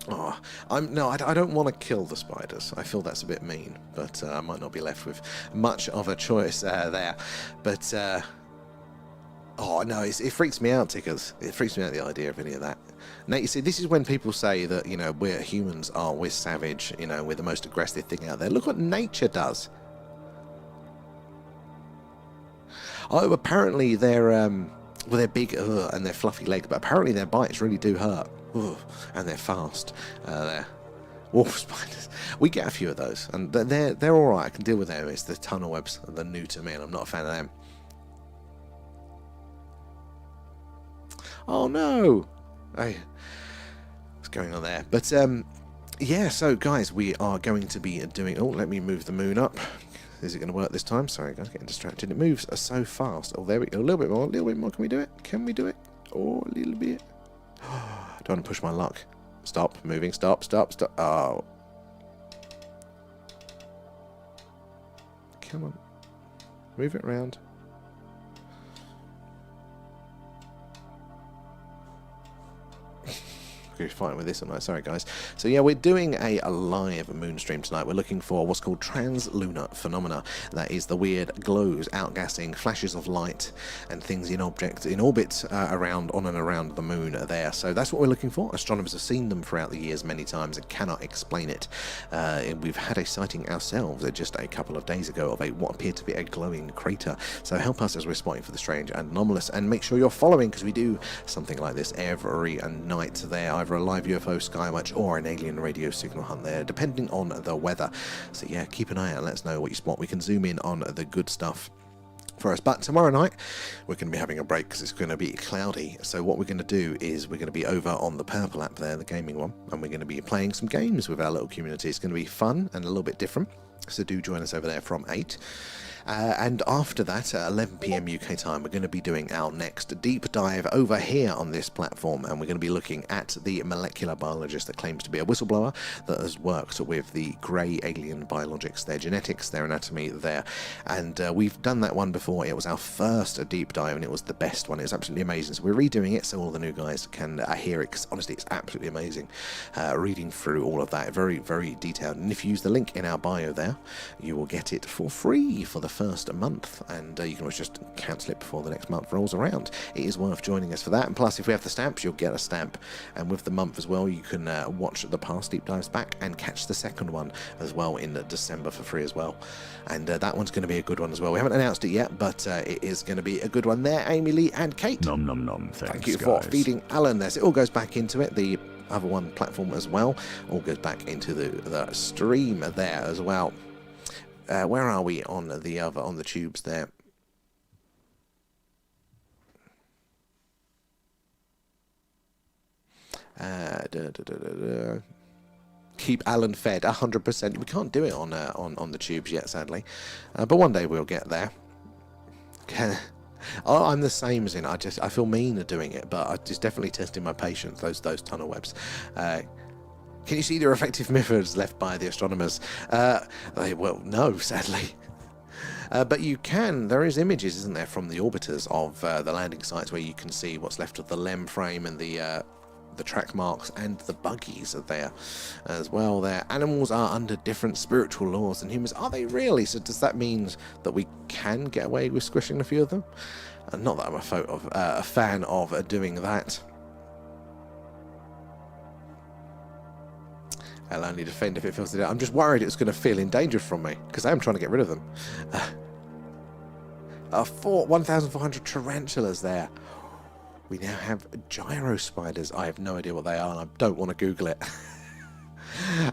Oh, I don't want to kill the spiders. I feel that's a bit mean, but I might not be left with much of a choice there. But oh no, it freaks me out, Tickers. It freaks me out, the idea of any of that. Now you see, this is when people say that, you know, we're humans, we're savage, you know, we're the most aggressive thing out there. Look what nature does. Oh, apparently they're well, they're big and they're fluffy legs, but apparently their bites really do hurt. And they're fast. They're wolf spiders. We get a few of those, and they're all right. I can deal with them. It's the tunnel webs that are new to me, and I'm not a fan of them. Oh no! Hey, what's going on there? But yeah. So guys, we are going to be doing. Oh, let me move the moon up. Is it going to work this time? Sorry, guys, getting distracted. It moves so fast. Oh, there we go. A little bit more. A little bit more. Can we do it? Can we do it? Oh, a little bit. Don't want to push my luck. Stop moving. Stop. Oh. Come on. Move it around. Fighting with this tonight. Sorry, guys. So yeah, we're doing a live moon stream tonight. We're looking for what's called trans-lunar phenomena. That is the weird glows, outgassing, flashes of light, and things in objects in orbit around, on and around the moon there. So that's what we're looking for. Astronomers have seen them throughout the years many times and cannot explain it. We've had a sighting ourselves just a couple of days ago of what appeared to be a glowing crater. So help us as we're spotting for the strange and anomalous, and make sure you're following, because we do something like this every night there. Either a live UFO skywatch or an alien radio signal hunt there, depending on the weather. So yeah, keep an eye out, let us know what you spot. We can zoom in on the good stuff for us. But tomorrow night we're going to be having a break because it's going to be cloudy. So what we're going to do is we're going to be over on the purple app there, the gaming one, and we're going to be playing some games with our little community. It's going to be fun and a little bit different, so do join us over there from 8. And after that, at 11 PM UK time, we're going to be doing our next deep dive over here on this platform, and we're going to be looking at the molecular biologist that claims to be a whistleblower that has worked with the grey alien biologics, their genetics, their anatomy there. And we've done that one before. It was our first deep dive, and it was the best one. It was absolutely amazing. So we're redoing it so all the new guys can hear it, because honestly, it's absolutely amazing reading through all of that. Very, very detailed. And if you use the link in our bio there, there, you will get it for free for the first month, and you can always just cancel it before the next month rolls around. It is worth joining us for that, and plus if we have the stamps, you'll get a stamp, and with the month as well, you can watch the past deep dives back and catch the second one as well in December for free as well, and that one's going to be a good one as well. We haven't announced it yet, but it is going to be a good one there. Amy Lee and Kate, Nom nom nom. thank you for feeding Alan there. So it all goes back into it. The other one platform as well all goes back into the stream there as well. Where are we on the tubes there? Keep Alan fed 100%. We can't do it on the tubes yet, sadly, but one day we'll get there. Oh, I'm the same as in I feel mean at doing it, but I just definitely testing my patience. Those tunnel webs. Can you see the reflective mirrors left by the astronomers? Well, no, sadly. But you can. There is images, isn't there, from the orbiters of the landing sites where you can see what's left of the LEM frame and the track marks, and the buggies are there as well. There, animals are under different spiritual laws than humans. Are they really? So does that mean that we can get away with squishing a few of them? Not that I'm a fan of doing that. I'll only defend if it feels that I'm just worried it's going to feel in danger from me, because I am trying to get rid of them. 1,400 tarantulas there. We now have gyro spiders. I have no idea what they are, and I don't want to Google it.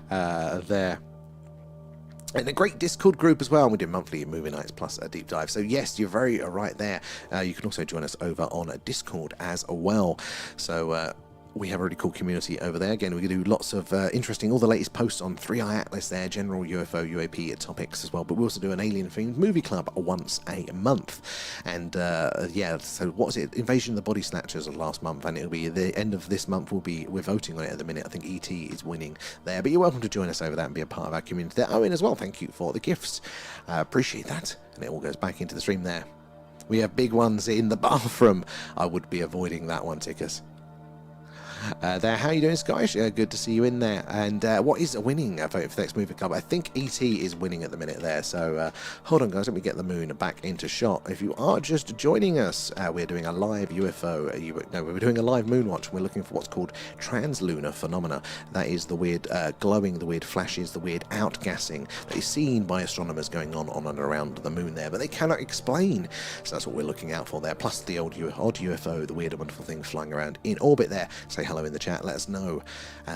There. And a great Discord group as well. We do monthly movie nights plus a deep dive. So yes, you're very right there. You can also join us over on Discord as well. So we have a really cool community over there. Again, we can do lots of interesting, all the latest posts on 3i Atlas there, general UFO, UAP topics as well. But we also do an alien-themed movie club once a month. And yeah, so what was it? Invasion of the Body Snatchers of last month, and it'll be the end of this month. We're voting on it at the minute. I think ET is winning there. But you're welcome to join us over that and be a part of our community there. Owen as well, thank you for the gifts. Appreciate that. And it all goes back into the stream there. We have big ones in the bathroom. I would be avoiding that one, Tickers. There, how are you doing, Scottish? Good to see you in there. And what is winning vote for the next movie club? I think ET is winning at the minute there. So hold on, guys. Let me get the moon back into shot. If you are just joining us, we're doing a live UFO. We're doing a live moon watch. We're looking for what's called trans-lunar phenomena. That is the weird glowing, the weird flashes, the weird outgassing that is seen by astronomers going on and around the moon there, but they cannot explain. So that's what we're looking out for there. Plus the odd UFO, the weird and wonderful things flying around in orbit there. Say hello in the chat. Let us know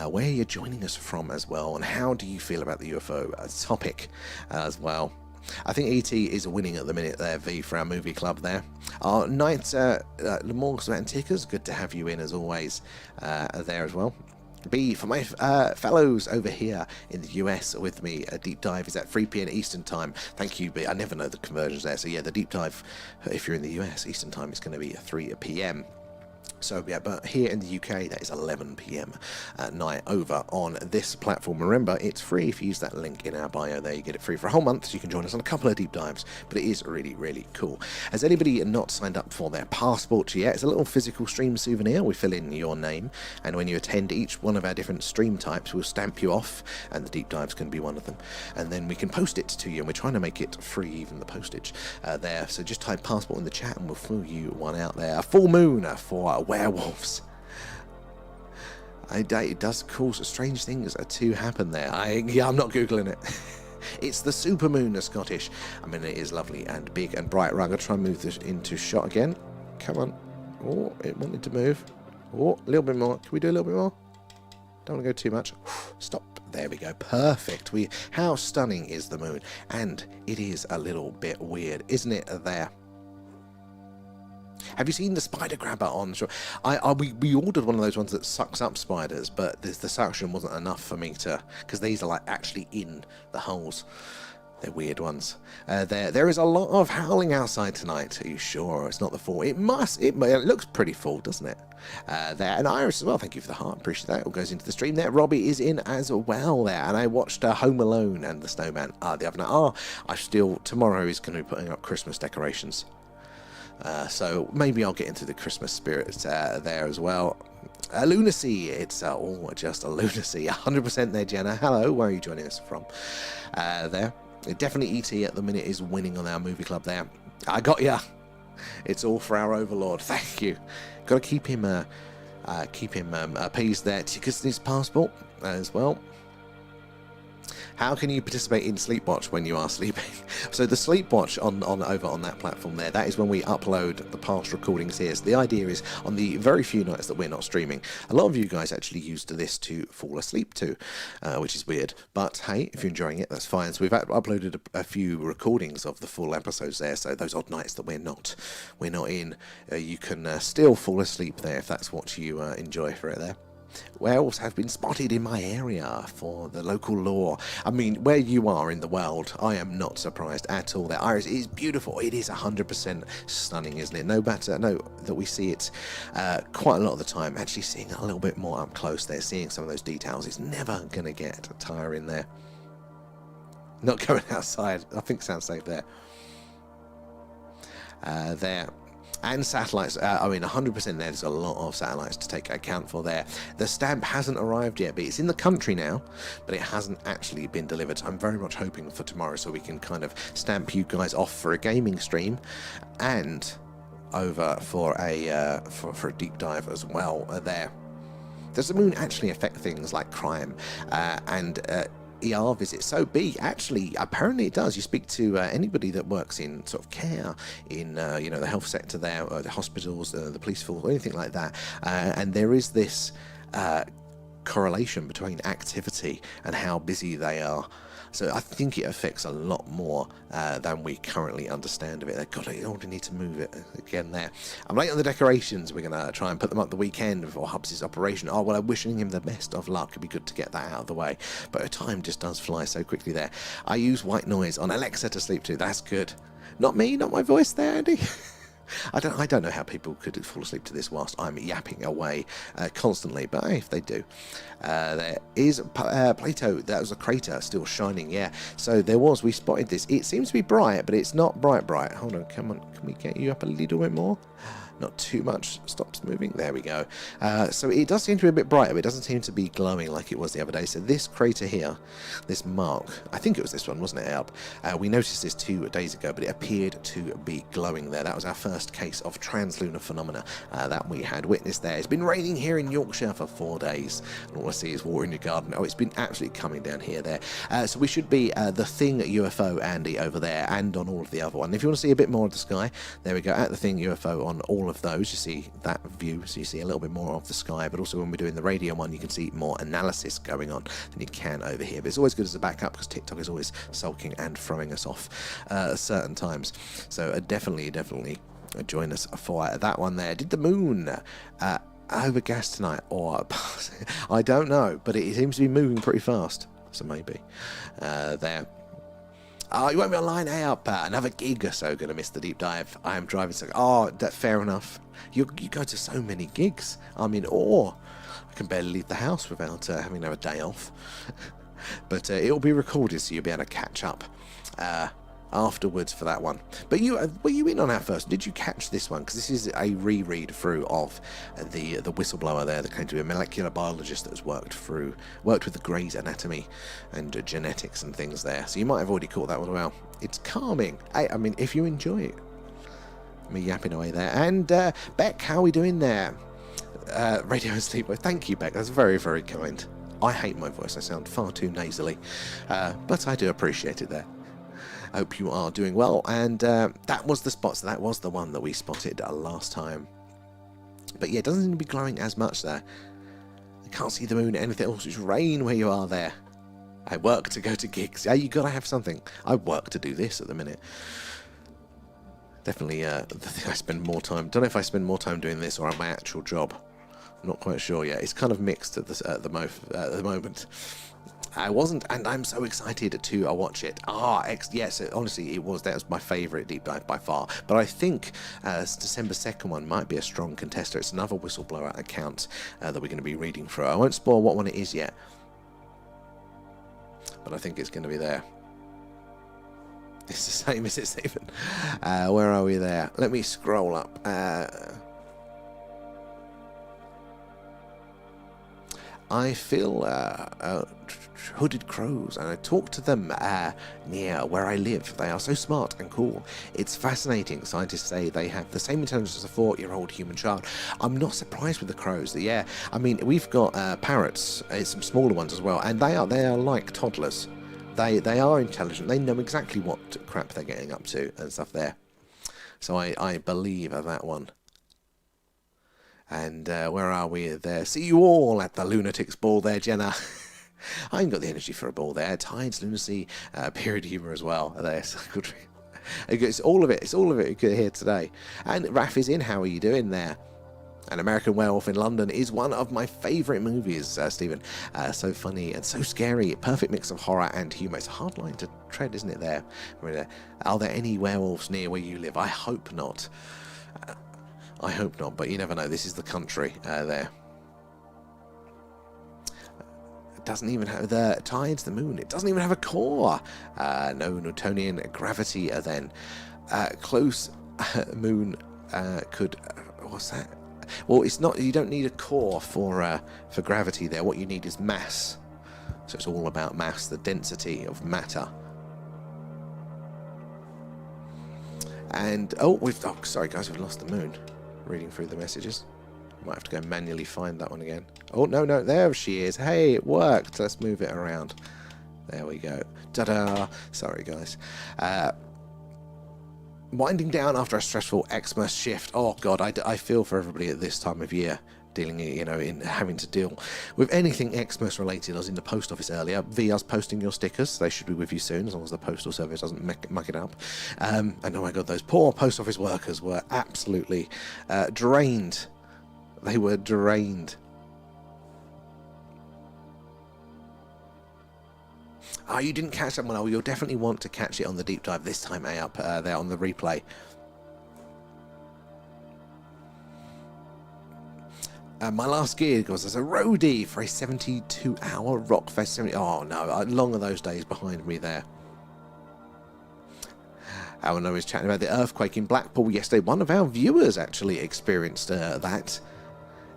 where you're joining us from as well, and how do you feel about the UFO topic as well. I think ET is winning at the minute there, V, for our movie club there. Our night, Lemorgs and Tickers, good to have you in as always there as well. B, for my fellows over here in the US with me, a deep dive is at 3 p.m. Eastern time. Thank you, B. I never know the conversions there. So yeah, the deep dive, if you're in the US Eastern time, is going to be 3 p.m. So yeah, but here in the UK, that is 11 p.m. at night over on this platform. Remember, it's free if you use that link in our bio there. You get it free for a whole month, so you can join us on a couple of deep dives, but it is really, really cool. Has anybody not signed up for their passport yet? It's a little physical stream souvenir. We fill in your name, and when you attend each one of our different stream types, we'll stamp you off, and the deep dives can be one of them. And then we can post it to you, and we're trying to make it free, even the postage there. So just type passport in the chat, and we'll fill you one out there. A full moon for werewolves. It does cause strange things to happen there. I'm not googling it. It's the supermoon, Scottish. I mean, it is lovely and big and bright. Right, I'm going to try and move this into shot again. Come on. Oh, it wanted to move. Oh, a little bit more. Can we do a little bit more? Don't want to go too much. Stop. There we go. Perfect. How stunning is the moon? And it is a little bit weird, isn't it, there? Have you seen the spider grabber on? We ordered one of those ones that sucks up spiders, but the suction wasn't enough for me to, because these are like actually in the holes. They're weird ones. There is a lot of howling outside tonight. Are you sure it's not the fall? It looks pretty full, doesn't it? There, and Iris as well. Thank you for the heart. Appreciate that. It all goes into the stream there. Robbie is in as well there, and I watched Home Alone and the Snowman the other night. Tomorrow is going to be putting up Christmas decorations. So maybe I'll get into the Christmas spirit there as well. Lunacy, it's all just a lunacy. 100% there, Jenna. Hello, where are you joining us from? There. Definitely ET at the minute is winning on our movie club there. I got ya. It's all for our overlord. Thank you. Got to keep him appeased there. Because his passport as well. How can you participate in Sleepwatch when you are sleeping? So the Sleepwatch over on that platform there, that is when we upload the past recordings here. So the idea is, on the very few nights that we're not streaming, a lot of you guys actually used this to fall asleep to, which is weird. But hey, if you're enjoying it, that's fine. So we've uploaded a few recordings of the full episodes there. So those odd nights that we're not in, you can still fall asleep there if that's what you enjoy for it there. Whales have been spotted in my area for the local law. I mean, where you are in the world, I am not surprised at all. That iris is beautiful. It is 100% stunning, isn't it? No matter that we see it quite a lot of the time. Actually seeing it a little bit more up close there, seeing some of those details, is never going to get tiring there. Not going outside. I think sounds safe there. There. And satellites, I mean 100% there's a lot of satellites to take account for there. The stamp hasn't arrived yet, but it's in the country now, but it hasn't actually been delivered. So I'm very much hoping for tomorrow so we can kind of stamp you guys off for a gaming stream and over for a deep dive as well there. Does the moon actually affect things like crime and ER visits? So actually, apparently it does. You speak to anybody that works in sort of care in the health sector there, or the hospitals, the police force, or anything like that, and there is this correlation between activity and how busy they are. So I think it affects a lot more than we currently understand of it. God, I already need to move it again there. I'm late on the decorations. We're going to try and put them up the weekend before Hubs' operation. Oh, well, I'm wishing him the best of luck. It'd be good to get that out of the way. But time just does fly so quickly there. I use white noise on Alexa to sleep to. That's good. Not me, not my voice there, Andy. I don't know how people could fall asleep to this whilst I'm yapping away constantly, but hey, if they do. There is Plato. That was a crater still shining, yeah. So we spotted this. It seems to be bright, but it's not bright. Hold on, come on. Can we get you up a little bit more? Not too much. Stops moving. There we go. So it does seem to be a bit brighter, but it doesn't seem to be glowing like it was the other day. So this crater here, this mark, I think it was this one, wasn't it, Alp? We noticed this 2 days ago, but it appeared to be glowing there. That was our first case of trans-lunar phenomena that we had witnessed there. It's been raining here in Yorkshire for 4 days, and all I see is water in your garden. Oh, it's been absolutely coming down here there. So we should be the Thing UFO, Andy, over there, and on all of the other one. If you want to see a bit more of the sky, there we go, at the Thing UFO on all of those. You see that view, so you see a little bit more of the sky, but also when we're doing the radio one, you can see more analysis going on than you can over here. But it's always good as a backup because TikTok is always sulking and throwing us off at certain times. So definitely join us for that one there. Did the moon overgas tonight? Or I don't know, but it seems to be moving pretty fast, so maybe there. Oh, you won't be online, hey up. Another gig or so, going to miss the deep dive. I am driving so... Oh, that's fair enough. You go to so many gigs. I'm in awe. I can barely leave the house without having to have a day off. But it'll be recorded, so you'll be able to catch up afterwards for that one. But were you in on our first? Did you catch this one? Because this is a reread through of the whistleblower there that claimed to be a molecular biologist that has worked with the Grey's Anatomy and genetics and things there. So you might have already caught that one well. It's calming. I mean, if you enjoy it. Me yapping away there. And Beck, how are we doing there? Radio and sleep. Thank you, Beck. That's very, very kind. I hate my voice. I sound far too nasally. But I do appreciate it there. Hope you are doing well, and that was the spot, so that was the one that we spotted last time. But yeah, it doesn't seem to be glowing as much there. I can't see the moon or anything else. It's rain where you are there. I work to go to gigs. Yeah, you gotta have something. I work to do this at the minute. Definitely the thing I spend more time... Don't know if I spend more time doing this or on my actual job. I'm not quite sure yet. It's kind of mixed at the moment. I wasn't, and I'm so excited to watch it. Yes, honestly, that was my favourite deep dive by far. But I think December 2nd one might be a strong contester. It's another whistleblower account that we're going to be reading through. I won't spoil what one it is yet, but I think it's going to be there. It's the same as it, Stephen. Where are we there? Let me scroll up. I feel hooded crows, and I talk to them near where I live. They are so smart and cool. It's fascinating. Scientists say they have the same intelligence as a 4-year-old human child. I'm not surprised with the crows. Yeah, I mean, we've got parrots, some smaller ones as well, and they are like toddlers. They are intelligent. They know exactly what crap they're getting up to and stuff there. So I believe that one. And where are we there? See you all at the Lunatics Ball there, Jenna. I ain't got the energy for a ball there. Tides, lunacy, period humour as well. There's good. It's all of it. It's all of it here today. And Raph is in. How are you doing there? An American Werewolf in London is one of my favourite movies, Stephen. So funny and so scary. Perfect mix of horror and humour. It's a hard line to tread, isn't it, there? Are there any werewolves near where you live? I hope not. I hope not, but you never know. This is the country there. It doesn't even have the tides, the moon. It doesn't even have a core. No Newtonian gravity then. Close moon could... what's that? Well, it's not. You don't need a core for gravity there. What you need is mass. So it's all about mass, the density of matter. And sorry guys, we've lost the moon. Reading through the messages. Might have to go manually find that one again. Oh no, there she is. Hey, it worked. Let's move it around. There we go. Ta-da! Sorry guys. Winding down after a stressful Xmas shift. Oh god, I feel for everybody at this time of year dealing, in having to deal with anything Xmas related. I was in the post office earlier. Via's posting your stickers. They should be with you soon, as long as the postal service doesn't muck it up. And oh my god, those poor post office workers were absolutely drained. They were drained. Oh, you didn't catch that one. Oh, you'll definitely want to catch it on the deep dive this time, up there on the replay. My last gig was as a roadie for a 72-hour rock festival. Oh no, long are those days behind me there. Alan is chatting about the earthquake in Blackpool yesterday. One of our viewers actually experienced that.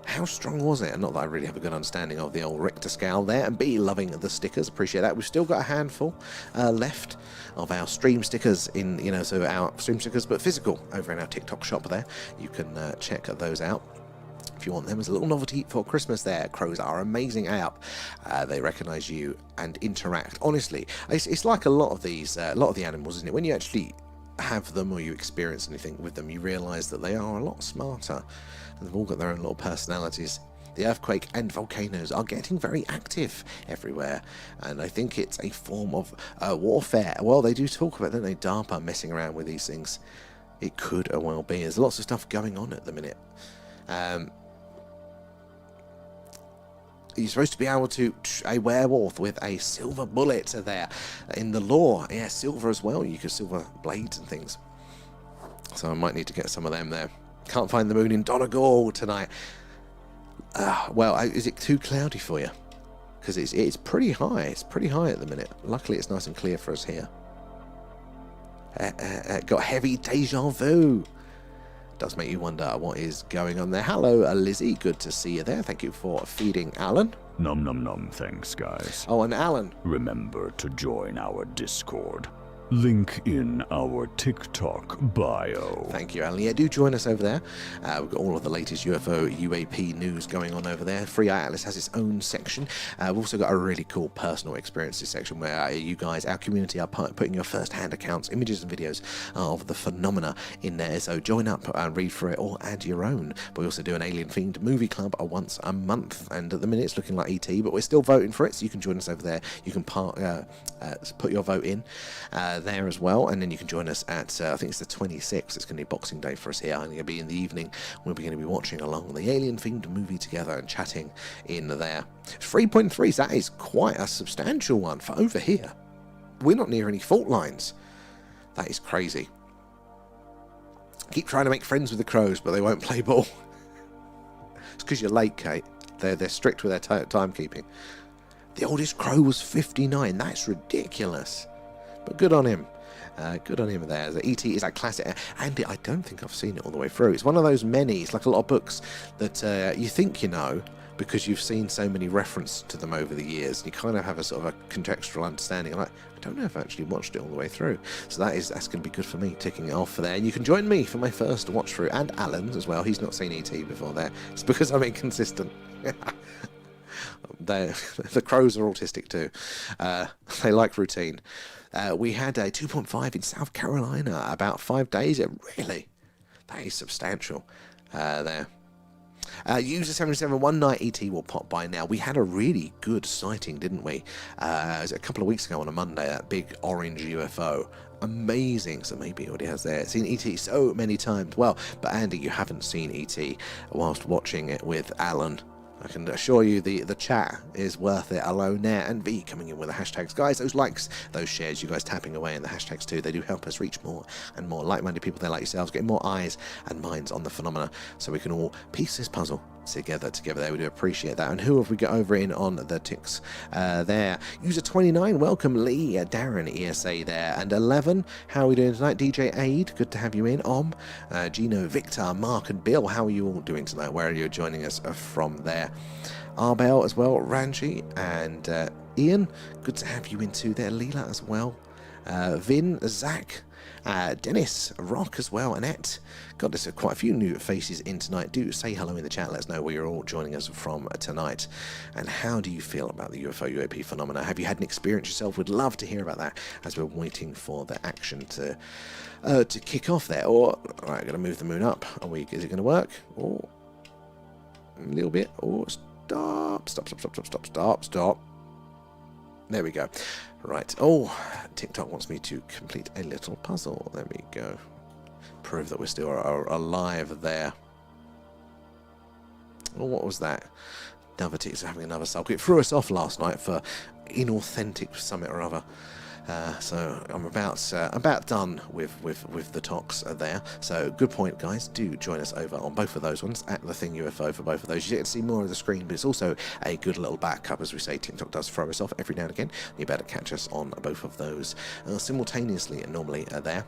How strong was it? Not that I really have a good understanding of the old Richter scale there. And B, loving the stickers. Appreciate that. We've still got a handful left of our stream stickers so our stream stickers, but physical over in our TikTok shop there. You can check those out if you want them as a little novelty for Christmas there. Crows are amazing app. They recognise you and interact. Honestly, it's like a lot of these, a lot of the animals, isn't it? When you actually have them or you experience anything with them, you realise that they are a lot smarter. And they've all got their own little personalities. The earthquake and volcanoes are getting very active everywhere, and I think it's a form of warfare. Well, they do talk about, don't they, DARPA messing around with these things. It could well be. There's lots of stuff going on at the minute. You're supposed to be able to a werewolf with a silver bullet there in the lore. Yeah, silver as well. You could silver blades and things. So I might need to get some of them there. Can't find the moon in Donegal tonight. Well, is it too cloudy for you? Because it's pretty high. It's pretty high at the minute. Luckily, it's nice and clear for us here. Got heavy deja vu. Does make you wonder what is going on there. Hello, Lizzie. Good to see you there. Thank you for feeding Alan. Nom nom nom, thanks guys. Oh, and Alan. Remember to join our Discord. Link in our TikTok bio. Thank you, Alan. Yeah, do join us over there. We've got all of the latest UFO, UAP news going on over there. Free Atlas has its own section. We've also got a really cool personal experiences section where you guys, our community, are putting your first-hand accounts, images and videos of the phenomena in there. So join up and read through it or add your own. But we also do an alien-themed movie club once a month. And at the minute, it's looking like ET, but we're still voting for it. So you can join us over there. You can put your vote in there as well, and then you can join us at I think it's the 26th. It's going to be Boxing Day for us here. I'm going to be in the evening. We're going to be watching along the alien themed movie together and chatting in there. 3.3, that is quite a substantial one for over here. We're not near any fault lines. That is crazy. Keep trying to make friends with the crows, but they won't play ball. It's because you're late, Kate. They're strict with their timekeeping. The oldest crow was 59. That's ridiculous. But good on him. Good on him there. The ET is that classic. And I don't think I've seen it all the way through. It's one of those many. It's like a lot of books that you think you know, because you've seen so many references to them over the years, and you kind of have a sort of a contextual understanding. Like, I don't know if I actually watched it all the way through, so that's going to be good for me, ticking it off for there. And you can join me for my first watch through, and Alan's as well. He's not seen ET before there. It's because I'm inconsistent. The crows are autistic too. They like routine. We had a 2.5 in South Carolina, about 5 days. Really, that is substantial there. User 77, one night ET will pop by now. We had a really good sighting, didn't we? It was a couple of weeks ago on a Monday, that big orange UFO. Amazing. So maybe he already has there. Seen ET so many times. Well, but Andy, you haven't seen ET whilst watching it with Alan. I can assure you the chat is worth it alone there. And V coming in with the hashtags. Guys, those likes, those shares, you guys tapping away in the hashtags too, they do help us reach more and more like-minded people there like yourselves, getting more eyes and minds on the phenomena so we can all piece this puzzle together there. We do appreciate that. And who have we got over in on the ticks there? User 29, welcome Lee, Darren, ESA there, and 11, how are we doing tonight? DJ Aid, good to have you in. Gino, Victor, Mark and Bill, how are you all doing tonight? Where are you joining us from there? Arbel as well, Ranji and Ian, good to have you in too there. Leela as well, Vin, Zach, Dennis, Rock as well, Annette. God, there's quite a few new faces in tonight. Do say hello in the chat. Let us know where you're all joining us from tonight. And how do you feel about the UFO UAP phenomena? Have you had an experience yourself? We'd love to hear about that as we're waiting for the action to kick off there. Or, all right, going to move the moon up. Is it going to work? Or a little bit. Or stop. There we go. Right. Oh, TikTok wants me to complete a little puzzle. There we go. Prove that we're still alive there. Oh, what was that? Novities having another sulk. It threw us off last night for inauthentic something or other. So I'm about done with the talks there. So good point, guys. Do join us over on both of those ones at the Thing UFO for both of those. You get to see more of the screen, but it's also a good little backup, as we say. TikTok does throw us off every now and again. You better catch us on both of those simultaneously. Normally there.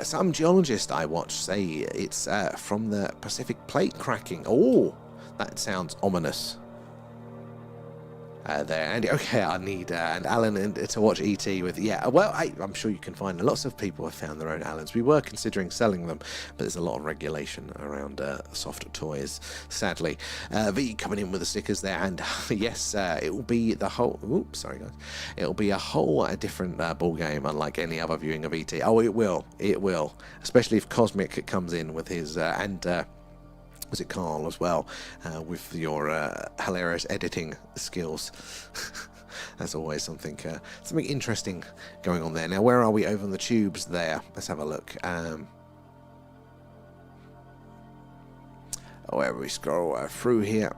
Some geologist I watch say it's from the Pacific Plate cracking. Oh, that sounds ominous. There, Andy. Okay, I need and Alan to watch ET with. Yeah, well, I'm sure you can find lots of people have found their own Allens. We were considering selling them, but there's a lot of regulation around soft toys. Sadly, V coming in with the stickers there, and yes, it will be the whole. Oops, sorry guys. It'll be a whole different ball game, unlike any other viewing of ET. Oh, it will, especially if Cosmic comes in with his was it Carl as well, with your hilarious editing skills. That's always something interesting going on there. Now, where are we over on the tubes there? Let's have a look. Wherever we scroll through here.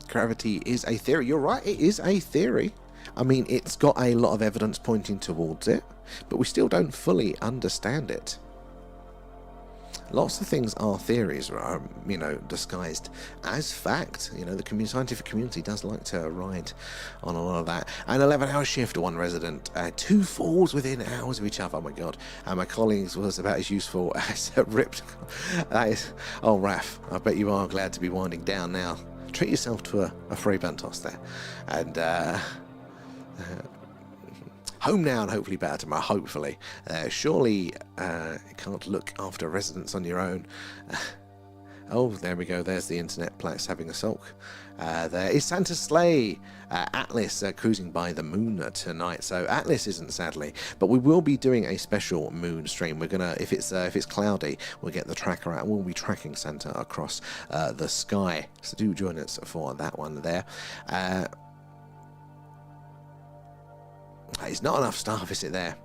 Gravity is a theory. You're right, it is a theory. I mean, it's got a lot of evidence pointing towards it, but we still don't fully understand it. Lots of things are theories, disguised as fact. The scientific community does like to ride on a lot of that. An 11-hour shift, one resident, 2 falls within hours of each other. Oh my god! And my colleagues was about as useful as a ripped. That is, oh Raph, I bet you are glad to be winding down now. Treat yourself to a free bun toss there, and. Home now and hopefully better tomorrow, hopefully. Surely you can't look after residents on your own. Oh, there we go. There's the internet place having a sulk. There is Santa's sleigh. Atlas cruising by the moon tonight. So Atlas isn't, sadly, but we will be doing a special moon stream. We're gonna, if it's cloudy, we'll get the tracker out. We'll be tracking Santa across the sky. So do join us for that one there. It's not enough staff, is it there?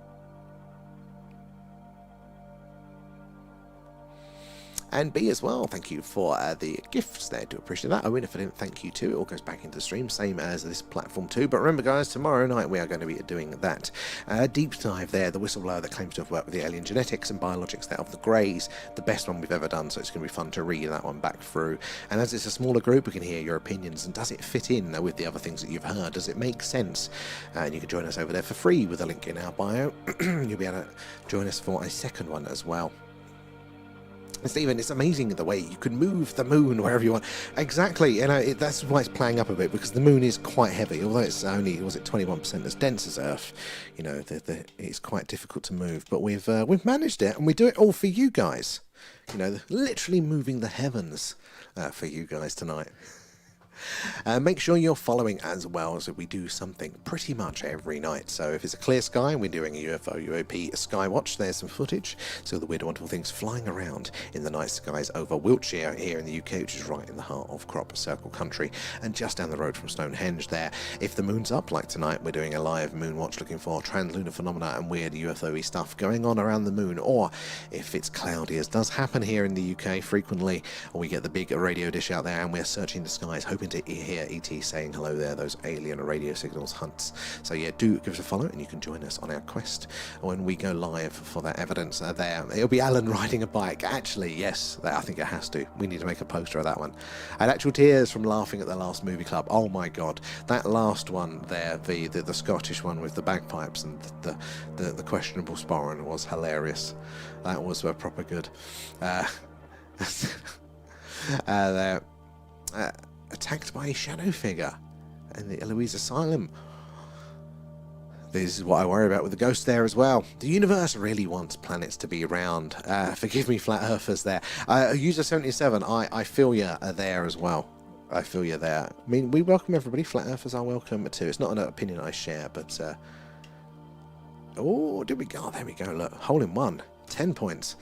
And B as well, thank you for the gifts there, do appreciate that. Owen, if I didn't thank you too, it all goes back into the stream, same as this platform too. But remember guys, tomorrow night we are going to be doing that deep dive there, the whistleblower that claims to have worked with the alien genetics and biologics there of the Greys, the best one we've ever done, so it's going to be fun to read that one back through. And as it's a smaller group, we can hear your opinions, and does it fit in with the other things that you've heard? Does it make sense? And you can join us over there for free with a link in our bio. You'll be able to join us for a second one as well. It's amazing the way you can move the moon wherever you want. Exactly, and that's why it's playing up a bit, because the moon is quite heavy. Although it's only, was it 21% as dense as Earth? You know, it's quite difficult to move. But we've managed it, and we do it all for you guys. You know, literally moving the heavens for you guys tonight. Make sure you're following as well, so we do something pretty much every night. So if it's a clear sky, we're doing a UFO UAP sky watch. There's some footage, so the weird wonderful things flying around in the night skies over Wiltshire here in the UK, which is right in the heart of Crop Circle country and just down the road from Stonehenge there. If the moon's up like tonight, we're doing a live moon watch looking for trans-lunar phenomena and weird UFO-y stuff going on around the moon. Or if it's cloudy, as does happen here in the UK frequently, we get the big radio dish out there and we're searching the skies hoping to hear ET saying hello there, those alien radio signals hunts. So yeah, do give us a follow and you can join us on our quest when we go live for that evidence there. It'll be Alan riding a bike. Actually, yes, I think it has to. We need to make a poster of that one. I had actual tears from laughing at the last movie club. Oh my god, that last one there, the Scottish one with the bagpipes and the questionable sporran was hilarious. That was proper good. There. Attacked by a shadow figure in the Eloise Asylum. This is what I worry about with the ghost there as well. The universe really wants planets to be round. Forgive me, flat earthers there. User 77, I feel you there as well. I feel you there. I mean, we welcome everybody. Flat earthers are welcome too. It's not an opinion I share, but... oh, did we go? Oh, there we go. Look, hole in one. 10 points.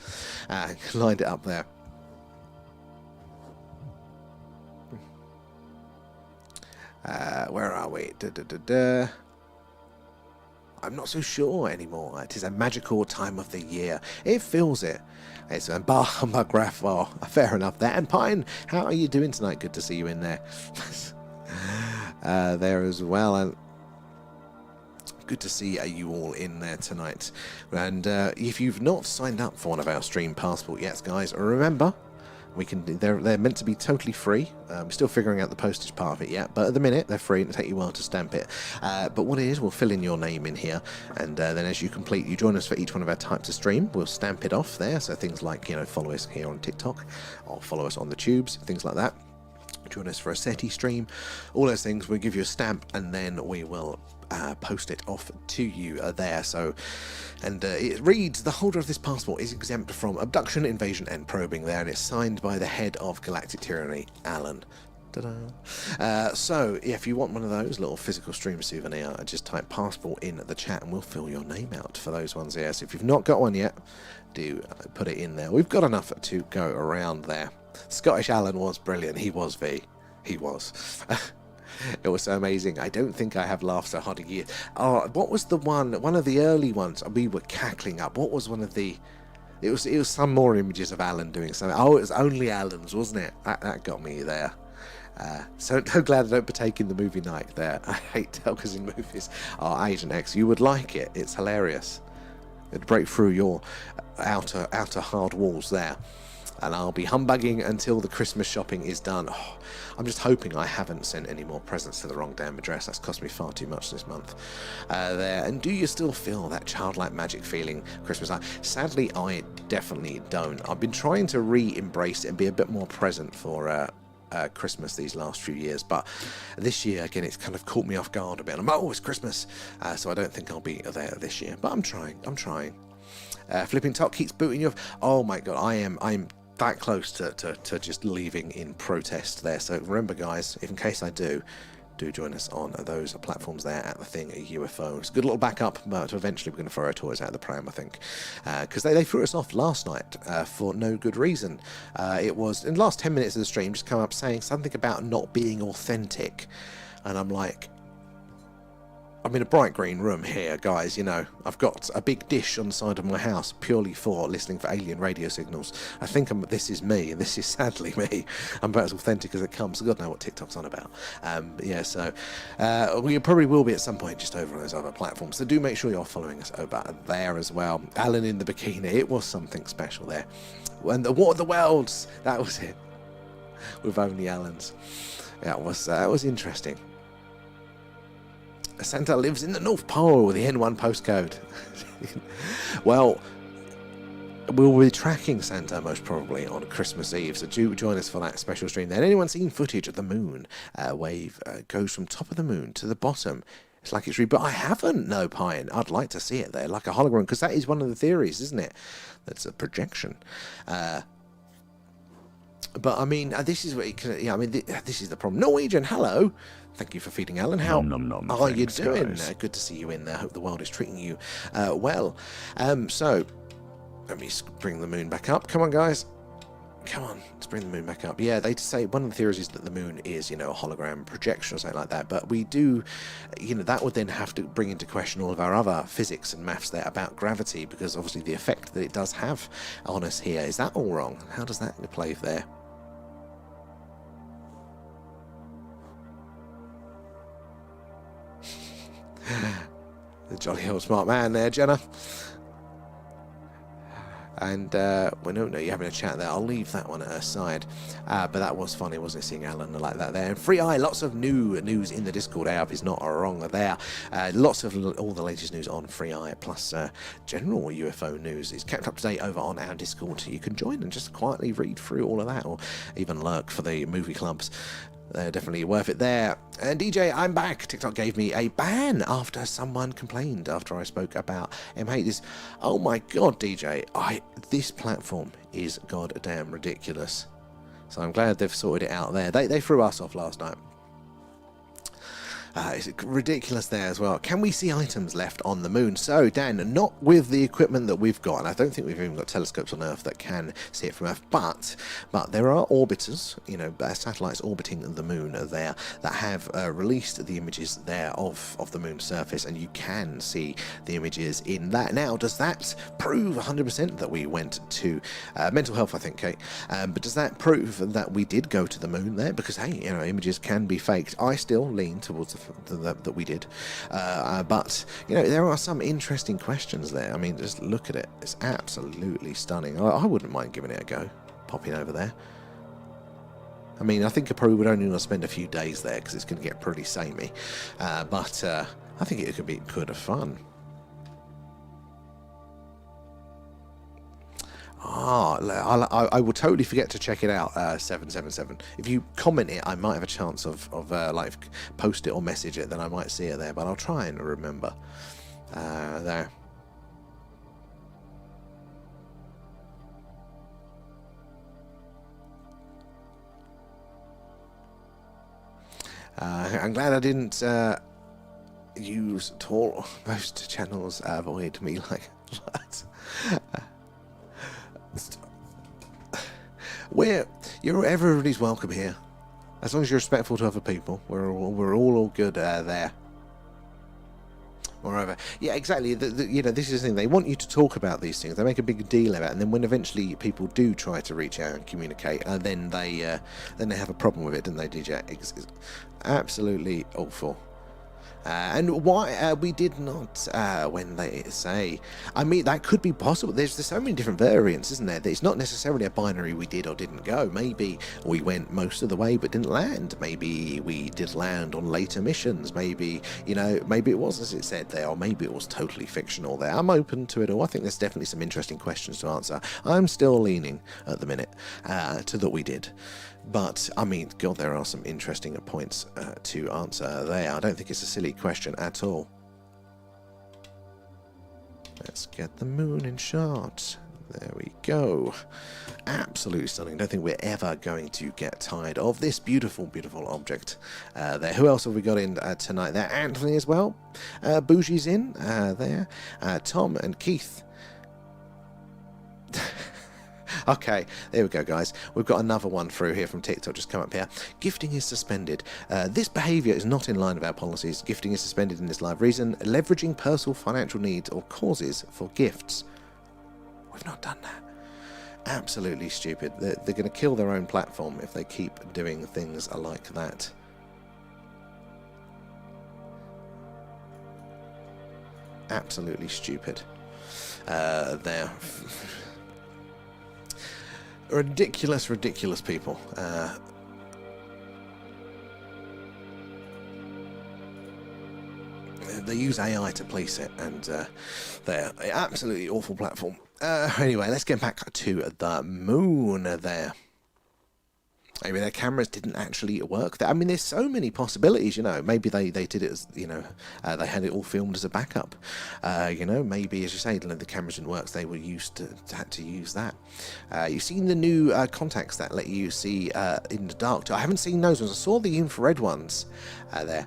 Lined it up there. Where are we? I'm not so sure anymore. It is a magical time of the year. It feels it. It's a bar humbug graph. Oh, fair enough there. And Pine, how are you doing tonight? Good to see you in there. There as well. And good to see you all in there tonight. And if you've not signed up for one of our stream passport yet, guys, remember, they're meant to be totally free. We're still figuring out the postage part of it yet, but at the minute they're free and it'll take you a while to stamp it. But what it is, we'll fill in your name in here, and then as you join us for each one of our types of stream, we'll stamp it off there. So things like, you know, follow us here on TikTok, or follow us on the tubes, things like that. Join us for a SETI stream, all those things. We'll give you a stamp and then we will post it off to you there. So, and it reads, the holder of this passport is exempt from abduction, invasion and probing there, and it's signed by the head of galactic tyranny, Alan. Ta-da. So if you want one of those little physical stream souvenir, just type passport in the chat and we'll fill your name out for those ones there. So if you've not got one yet, do put it in there. We've got enough to go around there. Scottish Alan was brilliant. He was V. He was. It was so amazing. I don't think I have laughed so hard a year. Oh, what was the one of the early ones? We were cackling up. What was one of the... It was some more images of Alan doing something. Oh, it was only Alan's, wasn't it? That got me there. So glad I don't partake in the movie night there. I hate telcos in movies. Oh, Agent X, you would like it. It's hilarious. It'd break through your outer hard walls there. And I'll be humbugging until the Christmas shopping is done. Oh, I'm just hoping I haven't sent any more presents to the wrong damn address. That's cost me far too much this month. There. And do you still feel that childlike magic feeling Christmas night? Sadly, I definitely don't. I've been trying to re-embrace it and be a bit more present for Christmas these last few years, but this year again it's kind of caught me off guard a bit. I'm like, oh, it's Christmas, so I don't think I'll be there this year, but I'm trying. Flipping Top keeps booting you off. Oh my god, I'm that close to just leaving in protest there. So remember guys, if in case I do join us on those platforms there at the thing UFOs. Good little backup, but eventually we're going to throw our toys out of the pram, I think, because they threw us off last night for no good reason. It was in the last 10 minutes of the stream just come up saying something about not being authentic, and I'm like, I'm in a bright green room here, guys, you know. I've got a big dish on the side of my house purely for listening for alien radio signals. I think this is me, and this is sadly me. I'm about as authentic as it comes. God knows what TikTok's on about. Yeah, so we probably will be at some point just over on those other platforms. So do make sure you're following us over there as well. Alan in the bikini, it was something special there. And the War of the Worlds, that was it. With only Alans. That was interesting. Santa lives in the North Pole with the N1 postcode. Well, we'll be tracking Santa most probably on Christmas Eve, so do join us for that special stream there. Anyone seen footage of the moon wave goes from top of the moon to the bottom? It's like it's but I haven't. No, Pine. I'd like to see it there, like a hologram, because that is one of the theories, isn't it? That's a projection. But I mean, this is what you can. Yeah, I mean, this is the problem. Norwegian, hello. Thank you for feeding Alan. How are you doing? Good to see you in there. Hope the world is treating you well. So let me bring the moon back up. Come on, guys. Come on, let's bring the moon back up. Yeah, they say one of the theories is that the moon is, a hologram projection or something like that. But we do, that would then have to bring into question all of our other physics and maths there about gravity, because obviously the effect that it does have on us here, is that all wrong? How does that play there? The jolly old smart man there, Jenna. And, well, no, you're having a chat there. I'll leave that one aside. But that was funny, wasn't it, seeing Alan like that there. And Free Eye, lots of new news in the Discord app is not wrong there. Lots of all the latest news on Free Eye, plus general UFO news is kept up to date over on our Discord. So you can join and just quietly read through all of that, or even lurk for the movie clubs. They're definitely worth it there. And DJ, I'm back. TikTok gave me a ban after someone complained after I spoke about M8. This, oh my god, DJ, this platform is goddamn ridiculous. So I'm glad they've sorted it out there. They threw us off last night. It's ridiculous there as well. Can we see items left on the moon? So, Dan, not with the equipment that we've got. And I don't think we've even got telescopes on Earth that can see it from Earth. But there are orbiters, satellites orbiting the moon there that have released the images there of the moon's surface, and you can see the images in that. Now, does that prove 100% that we went to mental health? I think, Kate. But does that prove that we did go to the moon there? Because hey, images can be faked. I still lean towards that we did, but there are some interesting questions there. I mean, just look at it. It's absolutely stunning. I wouldn't mind giving it a go, popping over there. I mean, I think I probably would only want to spend a few days there because it's going to get pretty samey, but I think it could be good of fun. I will totally forget to check it out, 777. If you comment it, I might have a chance of like post it or message it, then I might see it there, but I'll try and remember. There. I'm glad I didn't use most channels avoid me like that. Everybody's welcome here, as long as you're respectful to other people. We're all good there. Moreover, yeah, exactly. This is the thing. They want you to talk about these things. They make a big deal about it, and then when eventually people do try to reach out and communicate, then they have a problem with it, don't they, DJ? It's absolutely awful. And why we did not, when they say, I mean, that could be possible. There's so many different variants, isn't there? It's not necessarily a binary we did or didn't go. Maybe we went most of the way but didn't land. Maybe we did land on later missions. Maybe, maybe it was as it said there, or maybe it was totally fictional there. I'm open to it all. I think there's definitely some interesting questions to answer. I'm still leaning at the minute to that we did. But, I mean, God, there are some interesting points to answer there. I don't think it's a silly question at all. Let's get the moon in shot. There we go. Absolutely stunning. Don't think we're ever going to get tired of this beautiful, beautiful object there. Who else have we got in tonight there? Anthony as well. Bougie's in there. Tom and Keith. Okay, there we go, guys. We've got another one through here from TikTok just come up here. Gifting is suspended. This behaviour is not in line with our policies. Gifting is suspended in this live reason. Leveraging personal financial needs or causes for gifts. We've not done that. Absolutely stupid. They're going to kill their own platform if they keep doing things like that. Absolutely stupid. There. Ridiculous, ridiculous people. They use AI to police it, and they're an absolutely awful platform. Anyway, let's get back to the moon there. Maybe their cameras didn't actually work there. I mean, there's so many possibilities, you know. Maybe they did it as, you know, they had it all filmed as a backup. You know, maybe, as you say, the cameras didn't work, so they were used to had to use that. You've seen the new contacts that let you see in the dark. I haven't seen those ones. I saw the infrared ones there.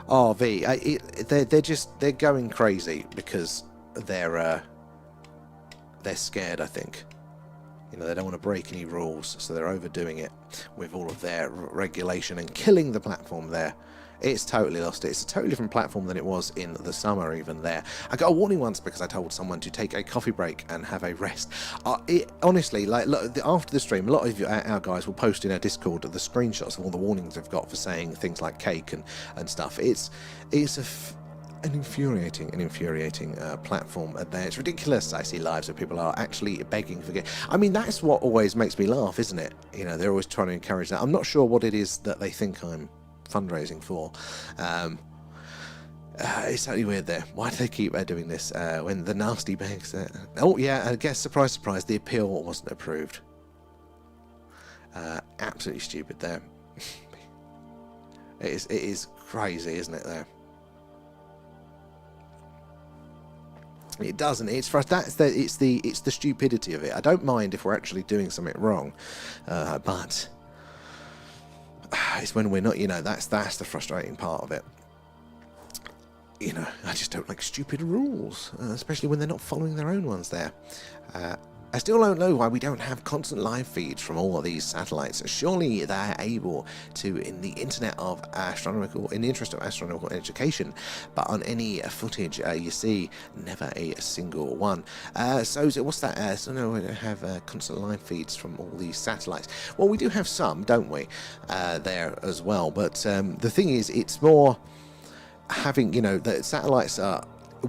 Oh, they're going crazy because they're scared, I think. You know, they don't want to break any rules, so they're overdoing it with all of their regulation and killing the platform there. It's totally lost it. It's a totally different platform than it was in the summer even there. I got a warning once because I told someone to take a coffee break and have a rest. Honestly, like, look, after the stream, a lot of our guys will post in our Discord the screenshots of all the warnings they've got for saying things like cake and stuff. It's an infuriating platform there. It's ridiculous. I see lives where people are actually begging for I mean, that's what always makes me laugh, isn't it? You know, they're always trying to encourage that. I'm not sure what it is that they think I'm fundraising for. It's totally weird there. Why do they keep doing this when the nasty begs? Oh yeah, I guess, surprise, surprise, the appeal wasn't approved. Absolutely stupid there. It is crazy, isn't it there? It doesn't. It's for us. It's the stupidity of it. I don't mind if we're actually doing something wrong, but it's when we're not. You know, that's the frustrating part of it. You know, I just don't like stupid rules, especially when they're not following their own ones. There. I still don't know why we don't have constant live feeds from all of these satellites. Surely they're able to, in the interest of astronomical education, but on any footage you see, never a single one. So what's that? So no, we don't have constant live feeds from all these satellites. Well, we do have some, don't we? There as well. But the thing is, it's more having, you know, the satellites are.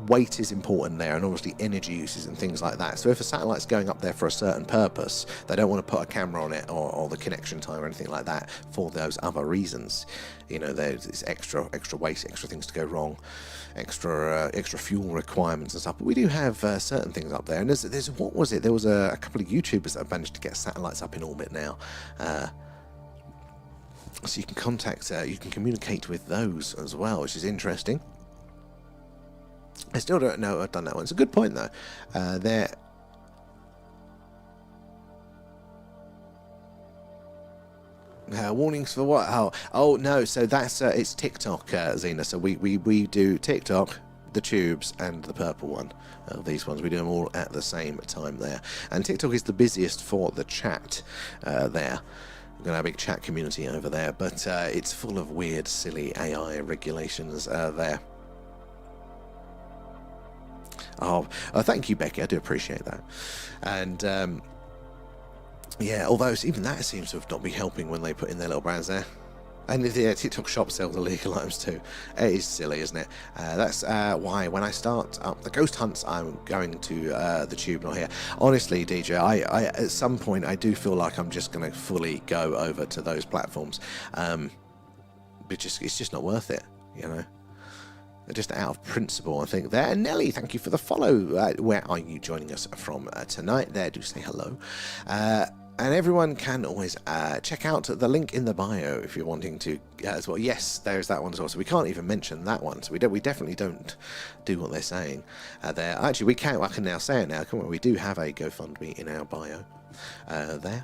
Weight is important there, and obviously energy uses and things like that. So if a satellite's going up there for a certain purpose, they don't want to put a camera on it or the connection time or anything like that for those other reasons. You know, there's this extra weight, extra things to go wrong, extra fuel requirements and stuff. But we do have certain things up there. And there's what was it? There was a couple of YouTubers that have managed to get satellites up in orbit now. So you can contact, you can communicate with those as well, which is interesting. I still don't know I've done that one. It's a good point, though. There. Warnings for what? Oh no. So that's it's TikTok, Xena. So we do TikTok, the tubes, and the purple one. These ones we do them all at the same time there. And TikTok is the busiest for the chat there. We've got a big chat community over there, but it's full of weird, silly AI regulations there. Oh, thank you, Becky. I do appreciate that. And yeah, although even that seems to have not been helping when they put in their little brands there. And the TikTok shop sells illegal items too. It is silly, isn't it? That's why when I start up the ghost hunts, I'm going to the tube, not here. Honestly, DJ, I at some point I do feel like I'm just going to fully go over to those platforms. It's just not worth it, you know. Just out of principle, I think there. And Nelly, thank you for the follow. Where are you joining us from tonight? There, do say hello. And everyone can always check out the link in the bio if you're wanting to as well. Yes, there's that one as well. So we can't even mention that one. So we definitely don't do what they're saying there. Actually, we can. I can now say it now. Come on, we do have a GoFundMe in our bio there.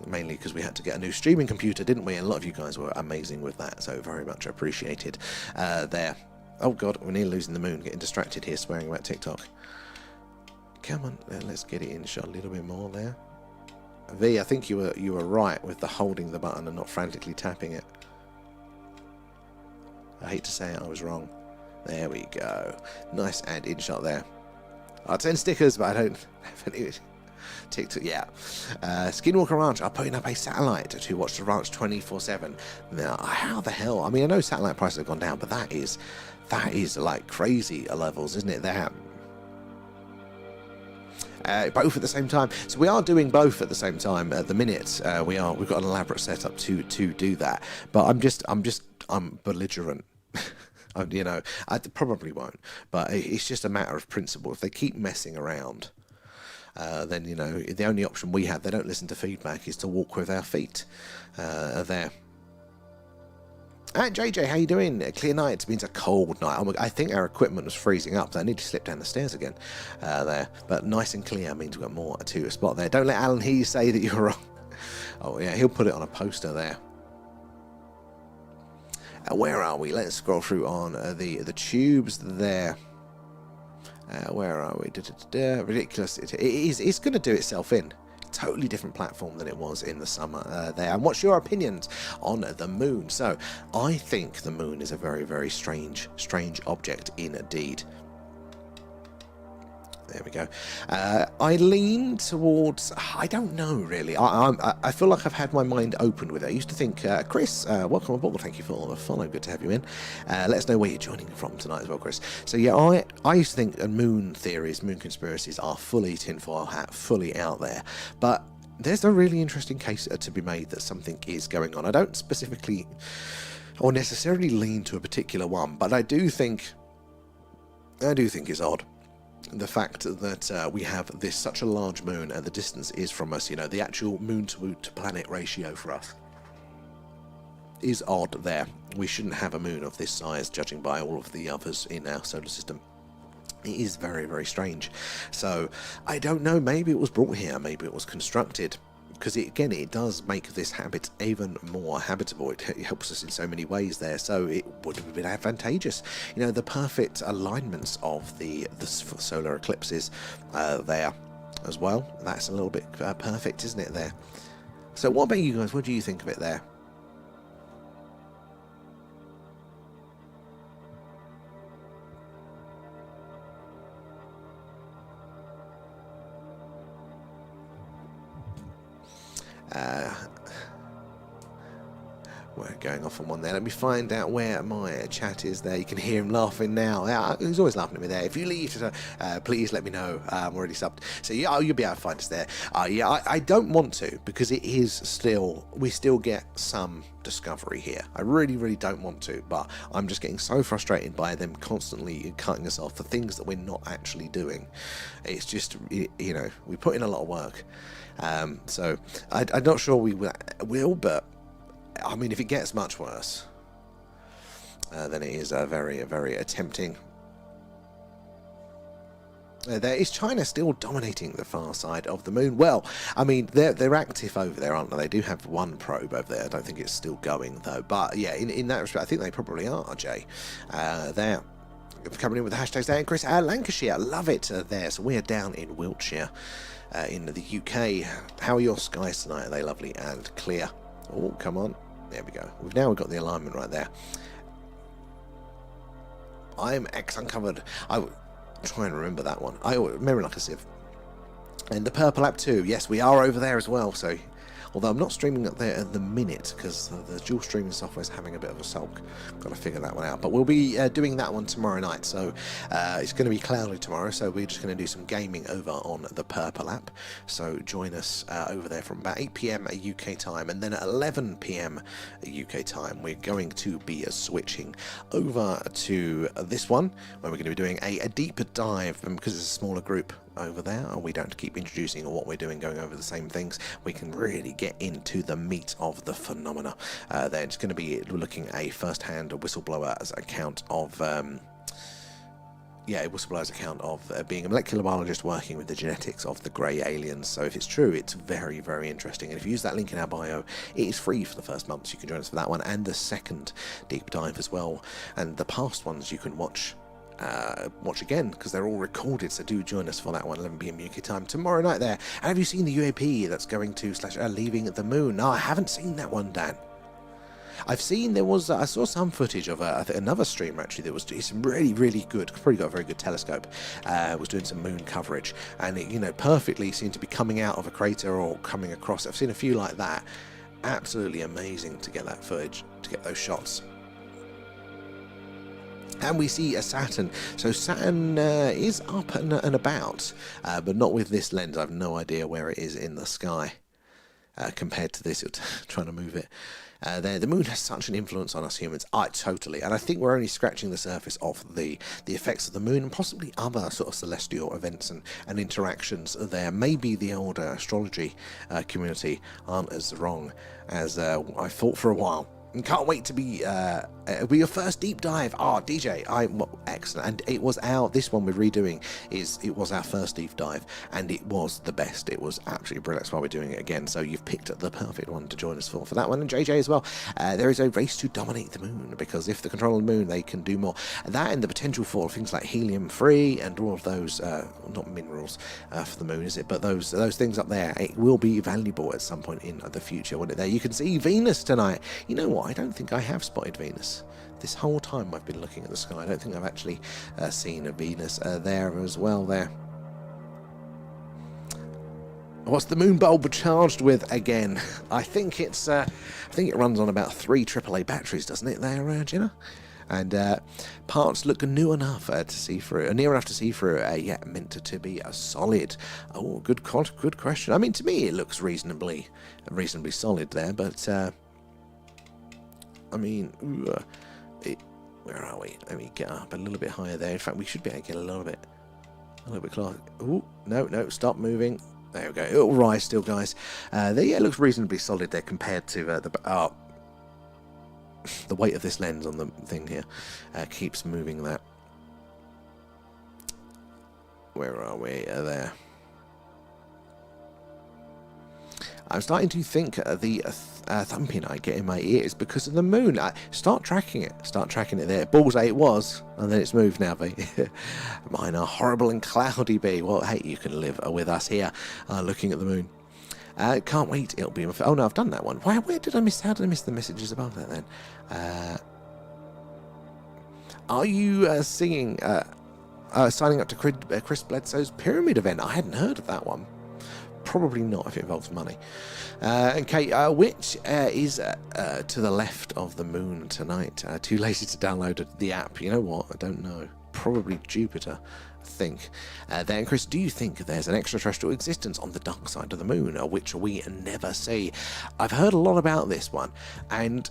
Mainly because we had to get a new streaming computer, didn't we? And a lot of you guys were amazing with that. So very much appreciated there. Oh god, we're nearly losing the moon, getting distracted here, swearing about TikTok. Come on, let's get it in shot a little bit more there. V, I think you were right with the holding the button and not frantically tapping it. I hate to say it, I was wrong. There we go. Nice and in shot there. I'll 10 stickers, but I don't have any. TikTok, yeah. Skinwalker Ranch are putting up a satellite to watch the ranch 24/7. Now, how the hell? I mean, I know satellite prices have gone down, but that is like crazy levels, isn't it? There. Both at the same time. So we are doing both at the same time at the minute. We've got an elaborate setup to do that. But I'm belligerent. You know, I probably won't. But it's just a matter of principle. If they keep messing around, then, you know, the only option we have, they don't listen to feedback, is to walk with our feet there. And JJ, how you doing? A clear night means a cold night. I think our equipment was freezing up, so I need to slip down the stairs again there. But nice and clear means we've got more to spot there. Don't let Alan hear you say that you're wrong. Oh yeah, he'll put it on a poster there. Where are we? Let's scroll through on the tubes there. Where are we? Ridiculous. It's going to do itself in. Totally different platform than it was in the summer there. And what's your opinions on the moon? So I think the moon is a very, very strange object indeed. There we go. I lean towards, I don't know really. I feel like I've had my mind opened with it. I used to think, Chris, welcome aboard. Thank you for the follow. Good to have you in. Let us know where you're joining from tonight as well, Chris. So yeah, I used to think moon theories, moon conspiracies are fully tinfoil hat, fully out there. But there's a really interesting case to be made that something is going on. I don't specifically or necessarily lean to a particular one, but I do think it's odd. The fact that we have such a large moon and the distance is from us, you know, the actual moon to planet ratio for us is odd there. We shouldn't have a moon of this size, judging by all of the others in our solar system. It is very, very strange. So, I don't know, maybe it was brought here, maybe it was constructed. Because it does make this habit even more habitable. It helps us in so many ways there, so it would have been advantageous. You know, the perfect alignments of the solar eclipses there as well. That's a little bit perfect, isn't it there? So what about you guys? What do you think of it there? We're going off on one there. Let me find out where my chat is there. You can hear him laughing now. He's always laughing at me there. If you leave, please let me know. I'm already subbed. So yeah, you'll be able to find us there. Yeah, I don't want to, because it is still, we still get some discovery here. I really, really don't want to, but I'm just getting so frustrated by them constantly cutting us off for things that we're not actually doing. It's just, you know, we put in a lot of work. So I'm not sure we will, but I mean, if it gets much worse, then it is very, very tempting. There is China still dominating the far side of the moon. Well, I mean, they're active over there, aren't they? They do have one probe over there. I don't think it's still going though. But yeah, in that respect, I think they probably are, Jay. There. Coming in with the hashtags there, and Chris, Lancashire, love it there. So we're down in Wiltshire, in the UK. How are your skies tonight? Are they lovely and clear? Oh, come on. There we go. We've got the alignment right there. I'm X uncovered. I will try and remember that one. I remember like a sieve. And the purple app too. Yes, we are over there as well. So, although I'm not streaming up there at the minute because the dual streaming software is having a bit of a sulk. Got to figure that one out. But we'll be doing that one tomorrow night. So it's going to be cloudy tomorrow. So we're just going to do some gaming over on the purple app. So join us over there from about 8 PM UK time, and then at 11 PM UK time, we're going to be switching over to this one where we're going to be doing a deeper dive, and because it's a smaller group over there and we don't keep introducing what we're doing, going over the same things, we can really get into the meat of the phenomena. Then it's going to be looking at a first-hand whistleblower's account of a whistleblower's account of being a molecular biologist working with the genetics of the grey aliens. So if it's true, it's very, very interesting. And if you use that link in our bio, it is free for the first month, so you can join us for that one and the second deep dive as well. And the past ones you can watch again, because they're all recorded, so do join us for that one, 11 PM UK time tomorrow night there. And have you seen the UAP that's going to leaving the moon? No, I haven't seen that one, Dan. I've seen I saw some footage of I think another streamer actually that was doing some really, really good, probably got a very good telescope, was doing some moon coverage, and it, you know, perfectly seemed to be coming out of a crater or coming across. I've seen a few like that. Absolutely amazing to get that footage, to get those shots. And we see a Saturn. So Saturn is up and about, but not with this lens. I have no idea where it is in the sky. compared to this. Trying to move it there. The moon has such an influence on us humans. Totally. And I think we're only scratching the surface of the effects of the moon and possibly other sort of celestial events and interactions there. Maybe the old astrology community aren't as wrong as I thought for a while. And can't wait to be it'll be your first deep dive. DJ, excellent. And it was this one we're redoing it was our first deep dive, and it was the best. It was absolutely brilliant. That's why we're doing it again. So you've picked the perfect one to join us for that one. And JJ as well. There is a race to dominate the moon, because if they control the moon, they can do more. That and the potential for things like helium-3 and all of those, not minerals for the moon, is it? But those things up there, it will be valuable at some point in the future. Won't it? There you can see Venus tonight. You know what? I don't think I have spotted Venus. This whole time I've been looking at the sky, I don't think I've actually seen a Venus there as well there. What's the moon bulb charged with again? I think it runs on about 3 AAA batteries, doesn't it there, Jenna? And parts look new enough to see through, near enough to see through. Yeah, meant to be a solid. Oh, good question. I mean, to me it looks reasonably solid there, but I mean, where are we? Let me get up a little bit higher there. In fact, we should be able to get a little bit closer. Oh, no, stop moving. There we go. It'll rise still, guys. It looks reasonably solid there compared to the weight of this lens on the thing here keeps moving that. Where are we? There. I'm starting to think the thumping I get in my ears because of the moon. Start tracking it there. Bullseye it was, and then it's moved now, B. Mine are horrible and cloudy, B. Well, hey, you can live with us here looking at the moon. Can't wait. It'll be. Oh no, I've done that one. Where did I miss? How did I miss the messages above that then? Are you singing? Signing up to Chris Bledsoe's pyramid event? I hadn't heard of that one. Probably not if it involves money. Okay, which is to the left of the moon tonight? Too lazy to download the app. You know what? I don't know. Probably Jupiter, I think. Then, Chris, do you think there's an extraterrestrial existence on the dark side of the moon, which we never see? I've heard a lot about this one, and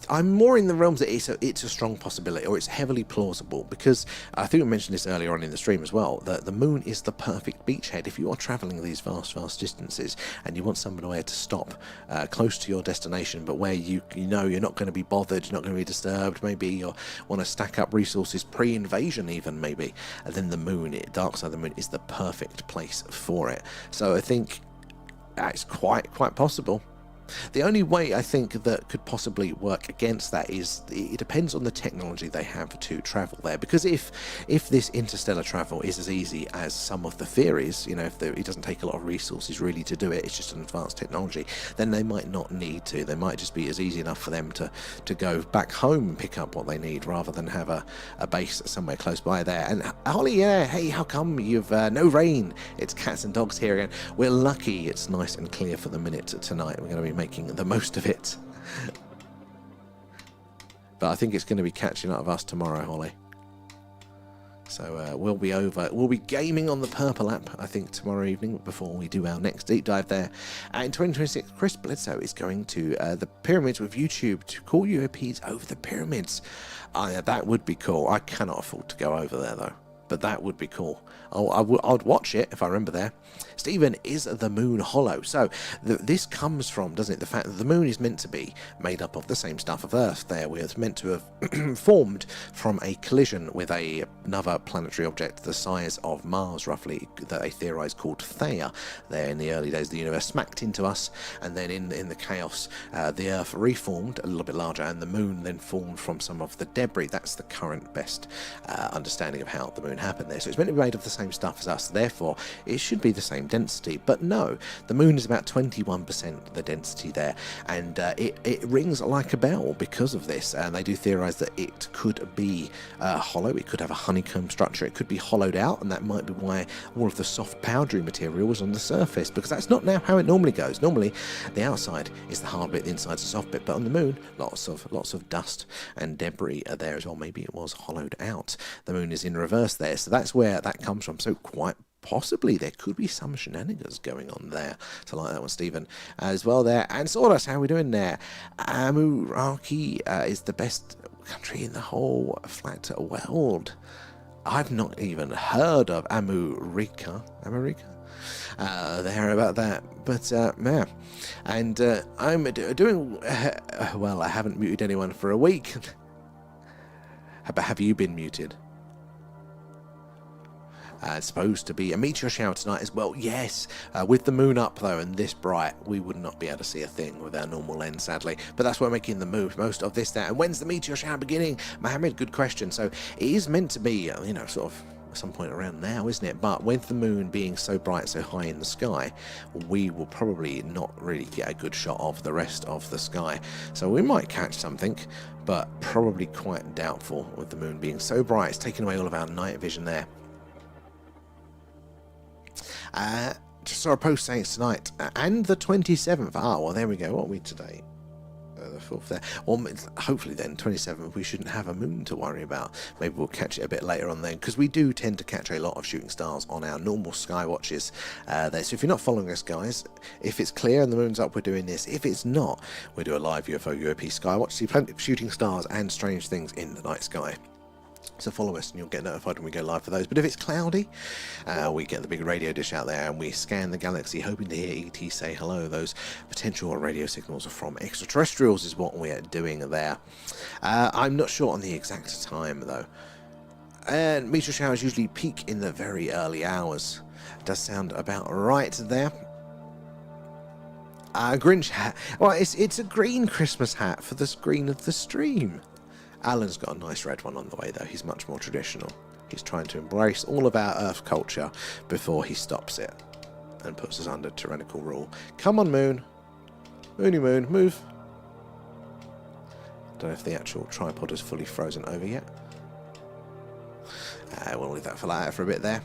I'm more in the realms that it's a strong possibility, or it's heavily plausible, because I think I mentioned this earlier on in the stream as well, that the moon is the perfect beachhead. If you are travelling these vast distances and you want somewhere to stop close to your destination, but where you know you're not going to be bothered, you're not going to be disturbed, maybe you want to stack up resources pre-invasion even, maybe, and then the moon, dark side of the moon, is the perfect place for it. So I think it's quite possible. The only way I think that could possibly work against that is it depends on the technology they have to travel there. Because if this interstellar travel is as easy as some of the theories, if it doesn't take a lot of resources really to do it, it's just an advanced technology, then they might not need to. They might just be as easy enough for them to go back home and pick up what they need, rather than have a base somewhere close by there. And Holly, hey, how come you've no rain? It's cats and dogs here again. We're lucky it's nice and clear for the minute tonight. We're going to be making the most of it. But I think it's going to be catching up with us tomorrow, Holly. So we'll be gaming on the Purple app, I think, tomorrow evening before we do our next deep dive there. In 2026, Chris Bledsoe is going to the pyramids with YouTube to call UFOs over the pyramids. That would be cool. I cannot afford to go over there though, but that would be cool. I'd watch it if I remember there. Stephen, is the moon hollow? So this comes from, doesn't it, the fact that the moon is meant to be made up of the same stuff of Earth there. We're meant to have formed from a collision with another planetary object the size of Mars, roughly, that they theorize called Theia. There in the early days, the universe smacked into us, and then in the chaos, the Earth reformed a little bit larger, and the moon then formed from some of the debris. That's the current best understanding of how the moon happened there. So it's meant to be made of the same stuff as us, therefore it should be the same density. But no, the moon is about 21% the density there, and it rings like a bell because of this. And they do theorize that it could be hollow, it could have a honeycomb structure, it could be hollowed out, and that might be why all of the soft powdery material was on the surface, because that's not now how it normally goes. Normally the outside is the hard bit, the inside's the soft bit, but on the moon lots of dust and debris are there as well. Maybe it was hollowed out. The moon is in reverse there, so that's where that comes from. So quite possibly there could be some shenanigans going on there. So I like that one, Stephen, as well there. And Sawdust, how are we doing there? Amuraki is the best country in the whole flat world. I've not even heard of Amurika. There about that, but yeah. And I'm doing well. I haven't muted anyone for a week. But have you been muted? It's supposed to be a meteor shower tonight as well. Yes, with the moon up though and this bright, we would not be able to see a thing with our normal lens, sadly. But that's why we're making the most of this there. And when's the meteor shower beginning? Mohammed, good question. So it is meant to be, sort of some point around now, isn't it? But with the moon being so bright, so high in the sky, we will probably not really get a good shot of the rest of the sky. So we might catch something, but probably quite doubtful with the moon being so bright. It's taking away all of our night vision there. Just saw a post saying it's tonight and the 27th. Ah, well, there we go. What are we today? The 4th there. Well, hopefully then, 27th, we shouldn't have a moon to worry about. Maybe we'll catch it a bit later on then, because we do tend to catch a lot of shooting stars on our normal sky watches there. So if you're not following us, guys, if it's clear and the moon's up, we're doing this. If it's not, we do a live UFO UAP sky watch. See plenty of shooting stars and strange things in the night sky. So follow us and you'll get notified when we go live for those. But if it's cloudy, we get the big radio dish out there and we scan the galaxy hoping to hear ET say hello. Those potential radio signals from extraterrestrials is what we're doing there. I'm not sure on the exact time though. And meteor showers usually peak in the very early hours. Does sound about right there. Grinch hat. Well, it's a green Christmas hat for the screen of the stream. Alan's got a nice red one on the way though. He's much more traditional. He's trying to embrace all of our Earth culture before he stops it and puts us under tyrannical rule. Come on, moon. Moony moon, move. Don't know if the actual tripod is fully frozen over yet. We'll leave that for a bit there.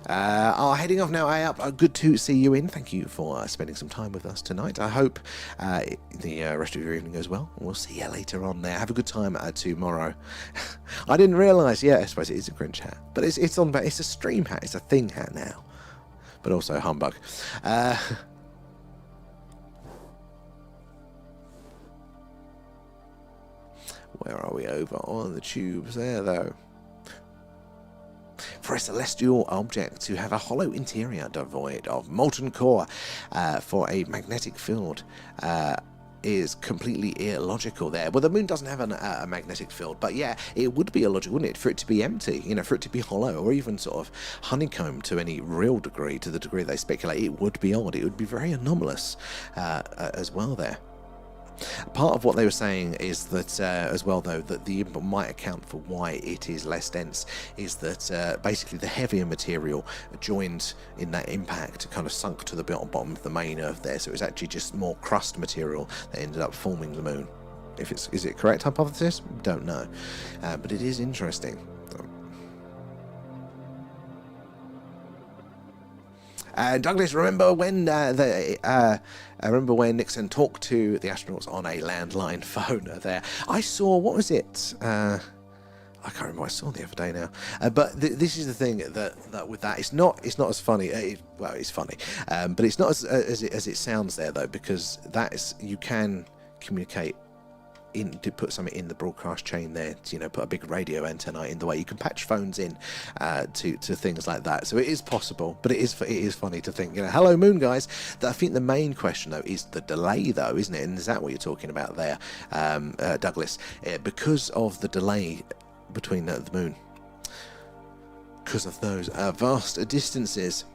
Heading off now, up. Good to see you in. Thank you for spending some time with us tonight. I hope the rest of your evening goes well. We'll see you later on there. Have a good time tomorrow. I didn't realise. Yeah, I suppose it is a Grinch hat, but it's a stream hat. It's a thing hat now, but also a humbug. Where are we over on the tubes there though? For a celestial object to have a hollow interior devoid of molten core for a magnetic field is completely illogical there. Well, the moon doesn't have a magnetic field, but yeah, it would be illogical, wouldn't it, for it to be empty, for it to be hollow, or even sort of honeycomb to any real degree, to the degree they speculate. It would be odd. It would be very anomalous as well there. Part of what they were saying is that, as well though, that the input might account for why it is less dense, is that basically the heavier material joined in that impact kind of sunk to the bottom of the main Earth there, so it was actually just more crust material that ended up forming the moon. Is it correct hypothesis? Don't know, but it is interesting. Douglas, remember when Nixon talked to the astronauts on a landline phone there? I saw, what was it? I can't remember what I saw the other day now. But this is the thing that with that, it's not as funny. Well, it's funny, but it's not as it sounds there though, because you can communicate. To put something in the broadcast chain there, to, put a big radio antenna in the way you can patch phones in to things like that. So it is possible, but it is funny to think, hello moon guys. I think the main question though is the delay though, isn't it? And is that what you're talking about there, Douglas? Because of the delay between the moon, because of those vast distances,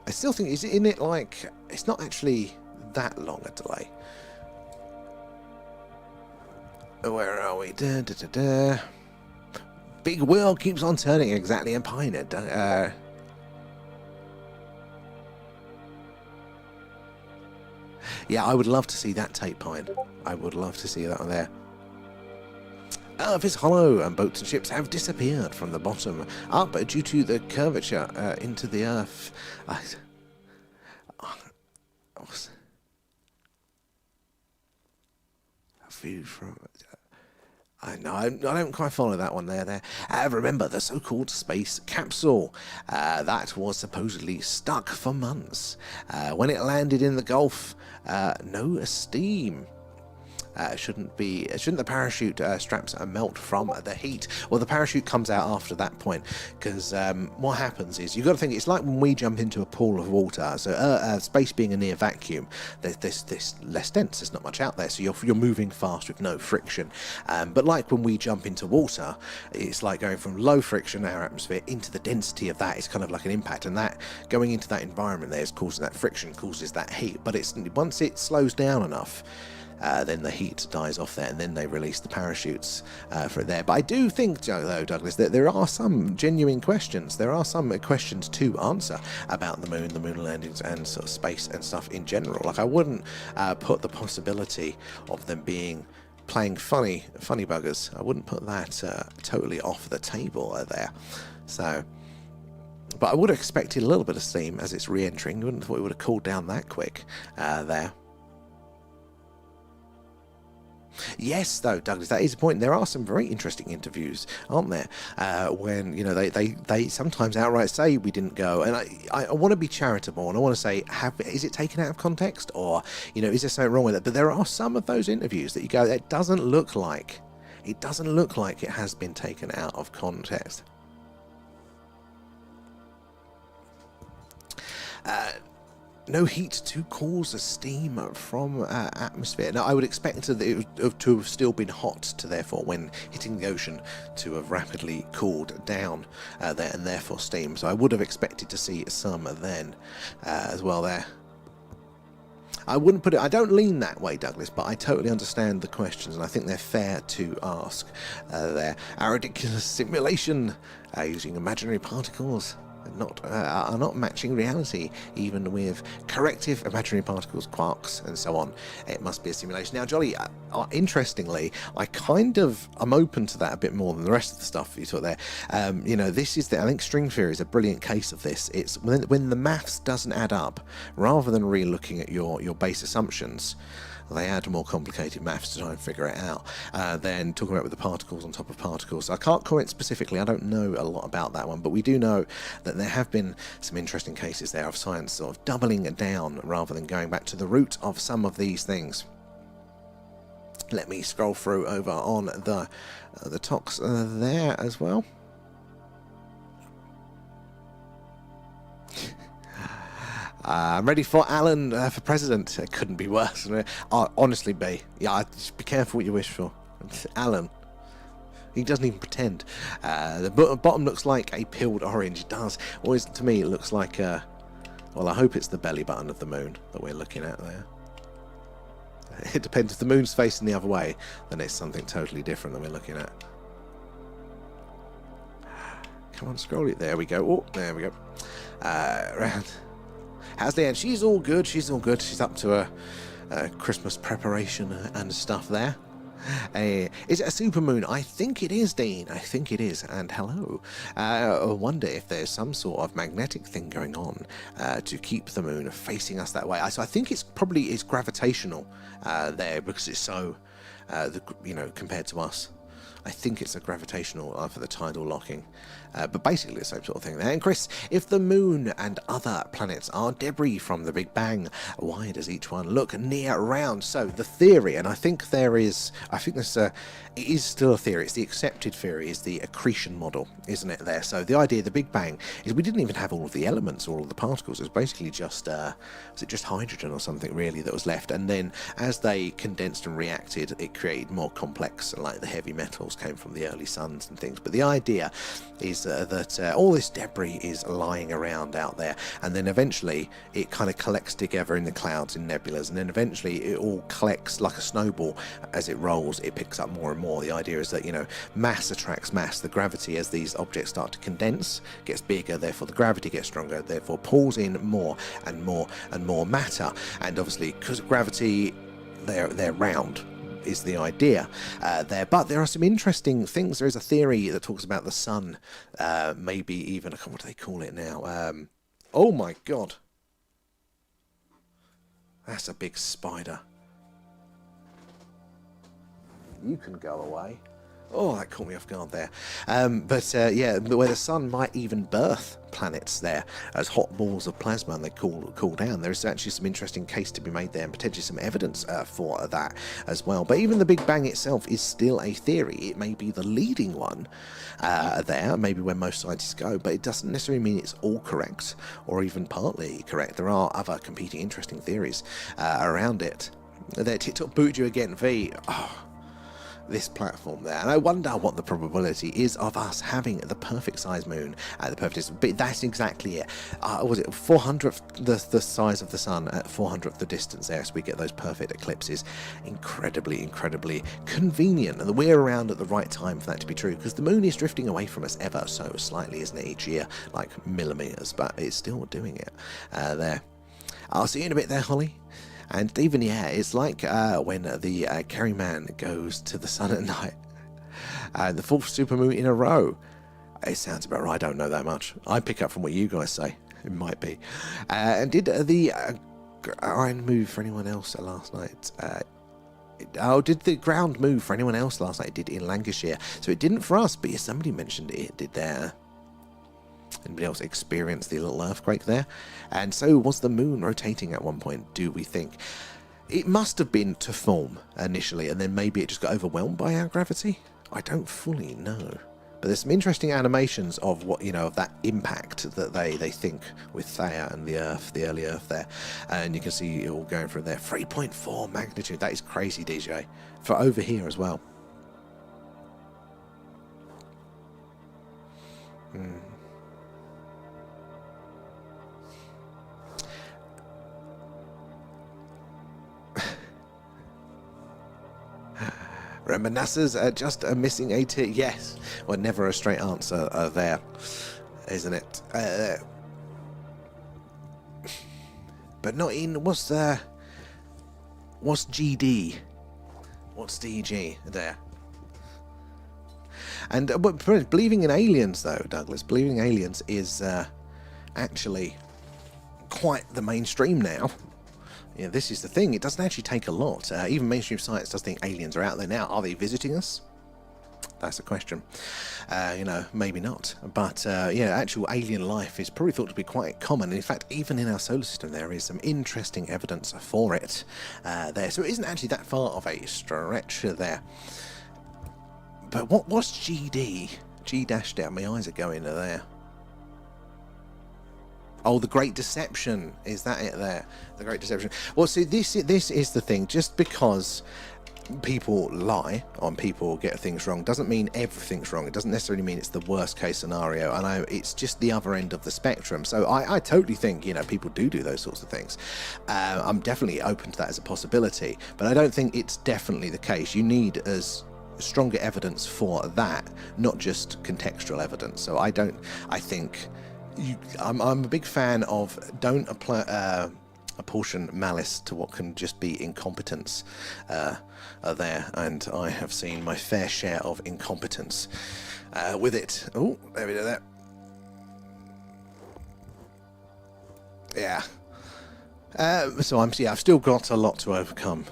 I still think it's not actually that long a delay. Where are we? Big wheel keeps on turning, exactly, and Pioneer. Yeah, I would love to see that tape, Pine. I would love to see that on there. Earth is hollow, and boats and ships have disappeared from the bottom up due to the curvature into the Earth. View from. I don't quite follow that one there. Remember the so-called space capsule that was supposedly stuck for months. When it landed in the Gulf, no steam. Shouldn't the parachute straps melt from the heat? Well, the parachute comes out after that point, because what happens is, you've got to think, it's like when we jump into a pool of water. So space being a near vacuum, there's less dense, there's not much out there, so you're moving fast with no friction. But like when we jump into water, it's like going from low friction, our atmosphere, into the density of that. It's kind of like an impact, and that going into that environment there is causing that friction, causes that heat. But once it slows down enough, then the heat dies off there, and then they release the parachutes for it there. But I do think, though, Douglas, that there are some genuine questions. There are some questions to answer about the moon landings, and sort of space and stuff in general. Like, I wouldn't put the possibility of them being playing funny buggers. I wouldn't put that totally off the table there. So, but I would have expected a little bit of steam as it's re-entering. You wouldn't have thought it would have cooled down that quick there. Yes, though, Douglas, that is a point. There are some very interesting interviews, aren't there? When, you know, they sometimes outright say we didn't go, and I want to be charitable, and I want to say, is it taken out of context, or, you know, is there something wrong with it? But there are some of those interviews that you go, it doesn't look like it has been taken out of context. No heat to cause a steam from atmosphere. Now, I would expect it to have still been hot, to therefore, when hitting the ocean, to have rapidly cooled down there, and therefore steam. So I would have expected to see some then as well there. I wouldn't put it, I don't lean that way, Douglas, but I totally understand the questions, and I think they're fair to ask there. Our ridiculous simulation using imaginary particles are not matching reality, even with corrective imaginary particles, quarks, and so on. It must be a simulation. Now, Jolly, interestingly, I'm open to that a bit more than the rest of the stuff you taught there. You know, I think string theory is a brilliant case of this. It's when the maths doesn't add up, rather than re-looking at your base assumptions, they add more complicated maths to try and figure it out. Then talking about with the particles on top of particles. I can't comment specifically, I don't know a lot about that one, but we do know that there have been some interesting cases there of science sort of doubling down rather than going back to the root of some of these things. Let me scroll through over on the talks there as well. I'm ready for Alan for president. It couldn't be worse. Honestly, just be careful what you wish for. Alan, he doesn't even pretend. The bottom looks like a peeled orange. It does. Always, to me, it looks like well, I hope it's the belly button of the moon that we're looking at there. It depends. If the moon's facing the other way, then it's something totally different than we're looking at. Come on, scroll it. There we go. Oh, there we go. Round. How's Leanne? She's all good. She's up to a Christmas preparation and stuff there. Is it a supermoon? I think it is, Dean. I think it is. And hello. I wonder if there's some sort of magnetic thing going on to keep the moon facing us that way. So I think it's gravitational there, because it's so, compared to us. I think it's a gravitational for the tidal locking. But basically the same sort of thing there. And Chris, if the moon and other planets are debris from the Big Bang, why does each one look near round? So the theory, and I think this it is still a theory, it's the accepted theory, is the accretion model, isn't it there? So the idea of the Big Bang is we didn't even have all of the elements or all of the particles. It was basically just, was it just hydrogen or something really that was left? And then as they condensed and reacted, it created more complex, like the heavy metals came from the early suns and things. But the idea is that all this debris is lying around out there, and then eventually it kind of collects together in the clouds, in nebulas, and then eventually it all collects like a snowball. As it rolls, it picks up more and more. The idea is that, mass attracts mass. The gravity, as these objects start to condense, gets bigger, therefore the gravity gets stronger, therefore pulls in more and more and more matter. And obviously, because of gravity, they're round, is the idea there. But there are some interesting things. There is a theory that talks about the sun, maybe even, what do they call it now? Oh my god, that's a big spider. You can go away. Oh, that caught me off guard there. Yeah, where the sun might even birth planets there as hot balls of plasma and they cool down. There is actually some interesting case to be made there and potentially some evidence for that as well. But even the Big Bang itself is still a theory. It may be the leading one there, maybe where most scientists go, but it doesn't necessarily mean it's all correct or even partly correct. There are other competing interesting theories around it. There, TikTok booted you again, V. Oh, this platform there, and I wonder what the probability is of us having the perfect size moon at the perfect distance. But that's exactly it. Was it 400th the size of the sun at 400th the distance there, so we get those perfect eclipses. Incredibly convenient, and we're around at the right time for that to be true, because the moon is drifting away from us ever so slightly, isn't it, each year, like millimeters, but it's still doing it there. I'll see you in a bit there, Holly. And even, yeah, it's like when the Kerry man goes to the sun at night. The fourth supermoon in a row. It sounds about right. I don't know that much. I pick up from what you guys say. It might be. And did the iron move for anyone else last night? Did the ground move for anyone else last night? It did in Lancashire. So it didn't for us, but yeah, somebody mentioned it did there. Anybody else experienced the little earthquake there? And so was the moon rotating at one point, do we think? It must have been to form initially, and then maybe it just got overwhelmed by our gravity? I don't fully know. But there's some interesting animations of what, of that impact that they think with Theia and the Earth, the early Earth there. And you can see it all going from there. 3.4 magnitude. That is crazy, DJ. For over here as well. Remember, NASA's just missing a tier. Yes. Well, never a straight answer there, isn't it? But not in. What's GD? What's DG there? And but believing in aliens, though, Douglas, believing in aliens is actually quite the mainstream now. Yeah, this is the thing. It doesn't actually take a lot. Even mainstream science does think aliens are out there now. Are they visiting us? That's a question. Maybe not. But actual alien life is probably thought to be quite common. In fact, even in our solar system, there is some interesting evidence for it there. So it isn't actually that far of a stretch there. But what's GD? G dashed out. My eyes are going there. Oh, the Great Deception. Is that it there? The Great Deception. Well, see, this is the thing. Just because people lie on people get things wrong doesn't mean everything's wrong. It doesn't necessarily mean it's the worst case scenario. And it's just the other end of the spectrum. So I totally think, people do those sorts of things. I'm definitely open to that as a possibility. But I don't think it's definitely the case. You need as stronger evidence for that, not just contextual evidence. So I think... I'm a big fan of don't apportion malice to what can just be incompetence there, and I have seen my fair share of incompetence with it. Oh, there we go there. Yeah. I've still got a lot to overcome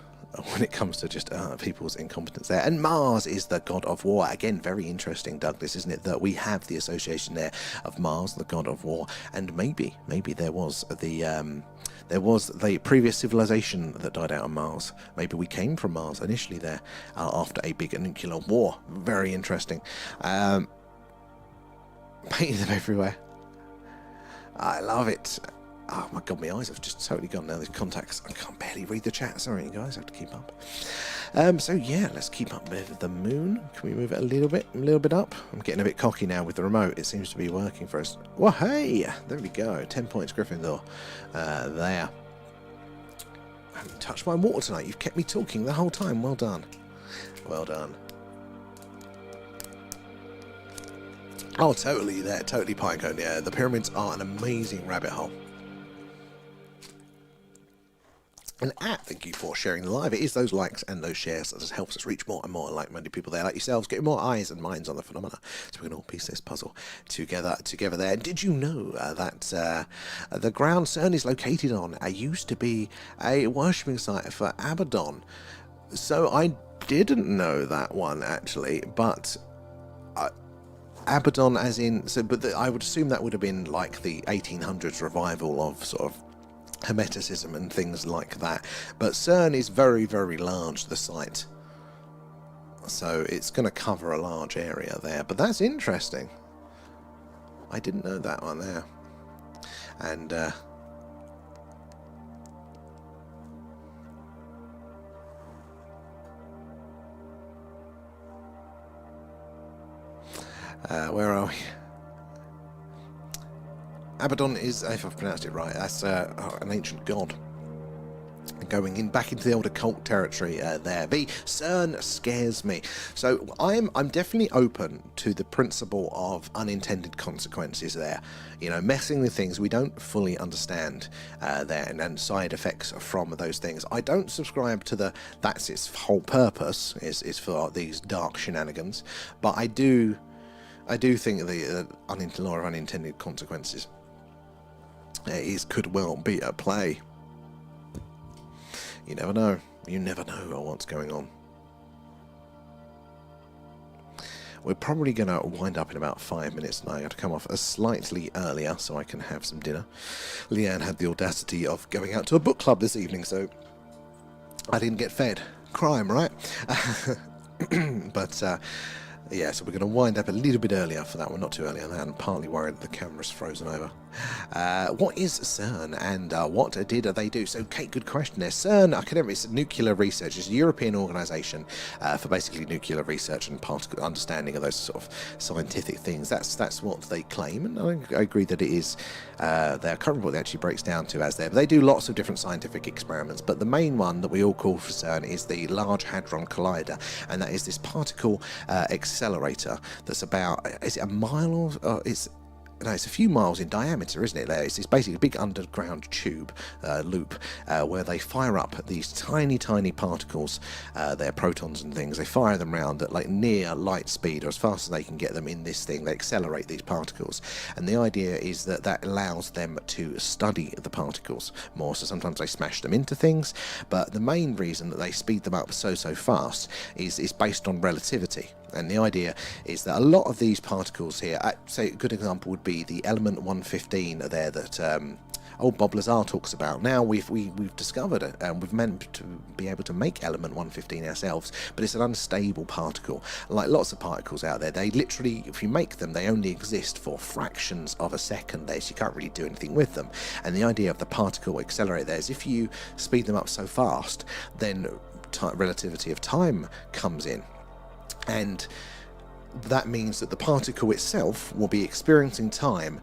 when it comes to just people's incompetence there. And Mars is the god of war. Again, very interesting, Douglas, isn't it, that we have the association there of Mars, the god of war, and maybe there was the previous civilization that died out on Mars. Maybe we came from Mars initially there after a big nuclear war. Very interesting. Painting them everywhere. I love it. Oh my god, my eyes have just totally gone now. These contacts, I can't barely read the chat. Sorry, you guys, I have to keep up. So yeah, let's keep up with the moon. Can we move it a little bit up? I'm getting a bit cocky now with the remote. It seems to be working for us. Well, hey, there we go. 10 points, Gryffindor. There. I haven't touched my water tonight. You've kept me talking the whole time. Well done. Well done. Oh, totally there. Totally Pinecone. Yeah, the pyramids are an amazing rabbit hole. And thank you for sharing the live. It is those likes and those shares that just helps us reach more and more like-minded people there, like yourselves, getting more eyes and minds on the phenomena, so we can all piece this puzzle together there. And did you know that the ground CERN is located on used to be a worshipping site for Abaddon? So I didn't know that one actually, but Abaddon, as in, so, but I would assume that would have been like the 1800s revival of sort of Hermeticism and things like that. But CERN is very, very large, the site, so it's going to cover a large area there. But that's interesting. I didn't know that one there, and. Where are we? Abaddon is, if I've pronounced it right, that's an ancient god. Going in back into the old occult territory there. The CERN scares me. So I'm definitely open to the principle of unintended consequences there. You know, messing with things we don't fully understand there, and side effects from those things. I don't subscribe to that's its whole purpose is for these dark shenanigans, but I do think the law of unintended consequences could well be at play. You never know. You never know what's going on. We're probably going to wind up in about 5 minutes, and I have to come off slightly earlier so I can have some dinner. Leanne had the audacity of going out to a book club this evening, so I didn't get fed. Crime, right? But yeah, so we're going to wind up a little bit earlier for that one, not too early on that. I'm partly worried that the camera's frozen over. What is CERN, and what did they do? So, Kate, good question there. CERN, it's nuclear research. It's a European organisation for basically nuclear research and particle understanding of those sort of scientific things. That's what they claim, and I agree that it is. I can't remember what it actually breaks down to as there, but they do lots of different scientific experiments. But the main one that we all call for CERN is the Large Hadron Collider, and that is this particle accelerator that's about, is it a mile or it's a few miles in diameter, isn't it? It's basically a big underground tube loop where they fire up these tiny particles, they're protons and things. They fire them around at like near light speed, or as fast as they can get them in this thing. They accelerate these particles, and the idea is that allows them to study the particles more. So sometimes they smash them into things, but the main reason that they speed them up so fast is based on relativity. And the idea is that a lot of these particles here, say a good example would be the element 115 there that old Bob Lazar talks about. Now we've discovered it, and we've meant to be able to make element 115 ourselves, but it's an unstable particle. Like lots of particles out there, they literally, if you make them, they only exist for fractions of a second there, so you can't really do anything with them. And the idea of the particle accelerator there is if you speed them up so fast, then relativity of time comes in. And that means that the particle itself will be experiencing time,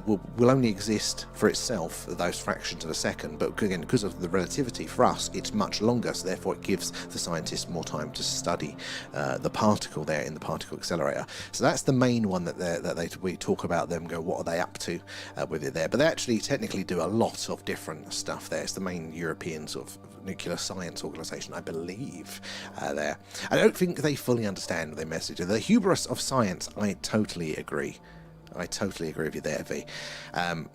will only exist for itself those fractions of a second, but again, because of the relativity for us, it's much longer, so therefore it gives the scientists more time to study the particle there in the particle accelerator. So that's the main one that we talk about them, go, what are they up to with it there? But they actually technically do a lot of different stuff there. It's the main European sort of nuclear science organisation, I believe, there. I don't think they fully understand their message. The hubris of science, I totally agree. I totally agree with you there, V. And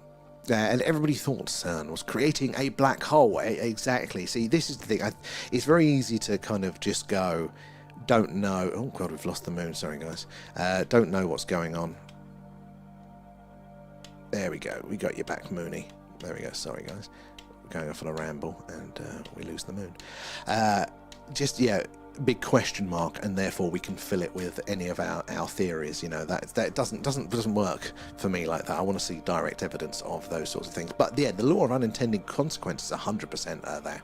everybody thought CERN was creating a black hole. Exactly. See, this is the thing. It's very easy to kind of just go, don't know. Oh, God, we've lost the moon. Sorry, guys. Don't know what's going on. There we go. We got you back, Mooney. There we go. Sorry, guys. We're going off on a ramble, and we lose the moon. Big question mark, and therefore we can fill it with any of our theories. You know, that doesn't work for me like that. I want to see direct evidence of those sorts of things. But yeah, the law of unintended consequences 100% there.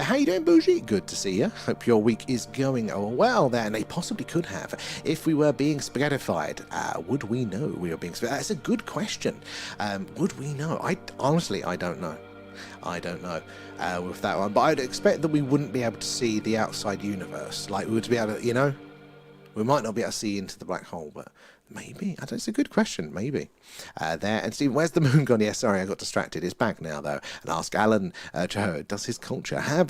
How you doing, Bougie? Good to see you. Hope your week is going well there, and they possibly could have. If we were being spaghettified, would we know we were being spaghettified? That's a good question. Would we know? Honestly, I don't know. I don't know with that one, but I'd expect that we wouldn't be able to see the outside universe. Like, we would be able to, you know, we might not be able to see into the black hole, but maybe. I don't know, it's a good question, maybe. There, and Stephen, where's the moon gone? Yeah, sorry, I got distracted. It's back now, though. And ask Alan, does his culture have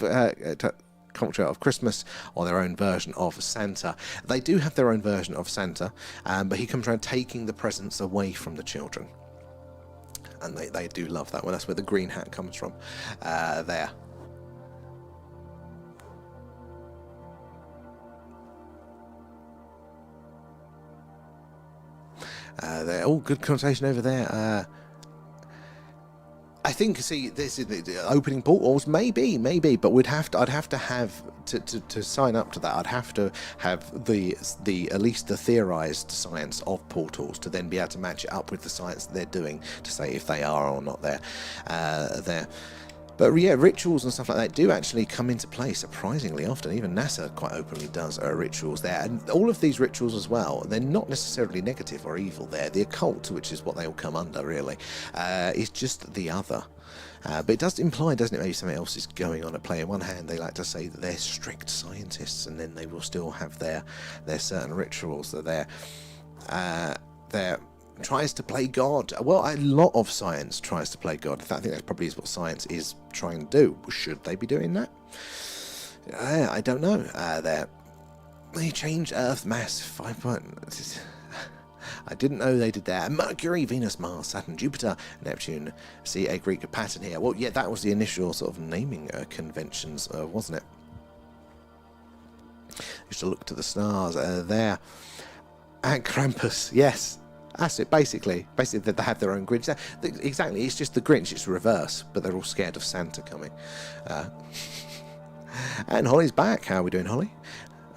culture of Christmas or their own version of Santa? They do have their own version of Santa, but he comes around taking the presents away from the children. And they do love that one. That's where the green hat comes from there. They're all good conversation over there. I think, see, this is the opening portals, maybe, but I'd have to have to sign up to that. I'd have to have the at least the theorized science of portals to then be able to match it up with the science that they're doing to say if they are or not there. But yeah, rituals and stuff like that do actually come into play surprisingly often. Even NASA quite openly does rituals there. And all of these rituals as well, they're not necessarily negative or evil there. The occult, which is what they all come under really, is just the other. But it does imply, doesn't it, maybe something else is going on at play. On one hand, they like to say that they're strict scientists, and then they will still have their certain rituals that they're tries to play God. Well, a lot of science tries to play God. I think that probably is what science is trying to do. Should they be doing that? I don't know. They changed Earth mass 5. I didn't know they did that. Mercury, Venus, Mars, Saturn, Jupiter, Neptune. See a Greek pattern here. Well, yeah, that was the initial sort of naming conventions, wasn't it? Used to look to the stars there. And Krampus, yes. That's it, basically. Basically, they have their own Grinch. Exactly, it's just the Grinch, it's reverse, but they're all scared of Santa coming. And Holly's back. How are we doing, Holly?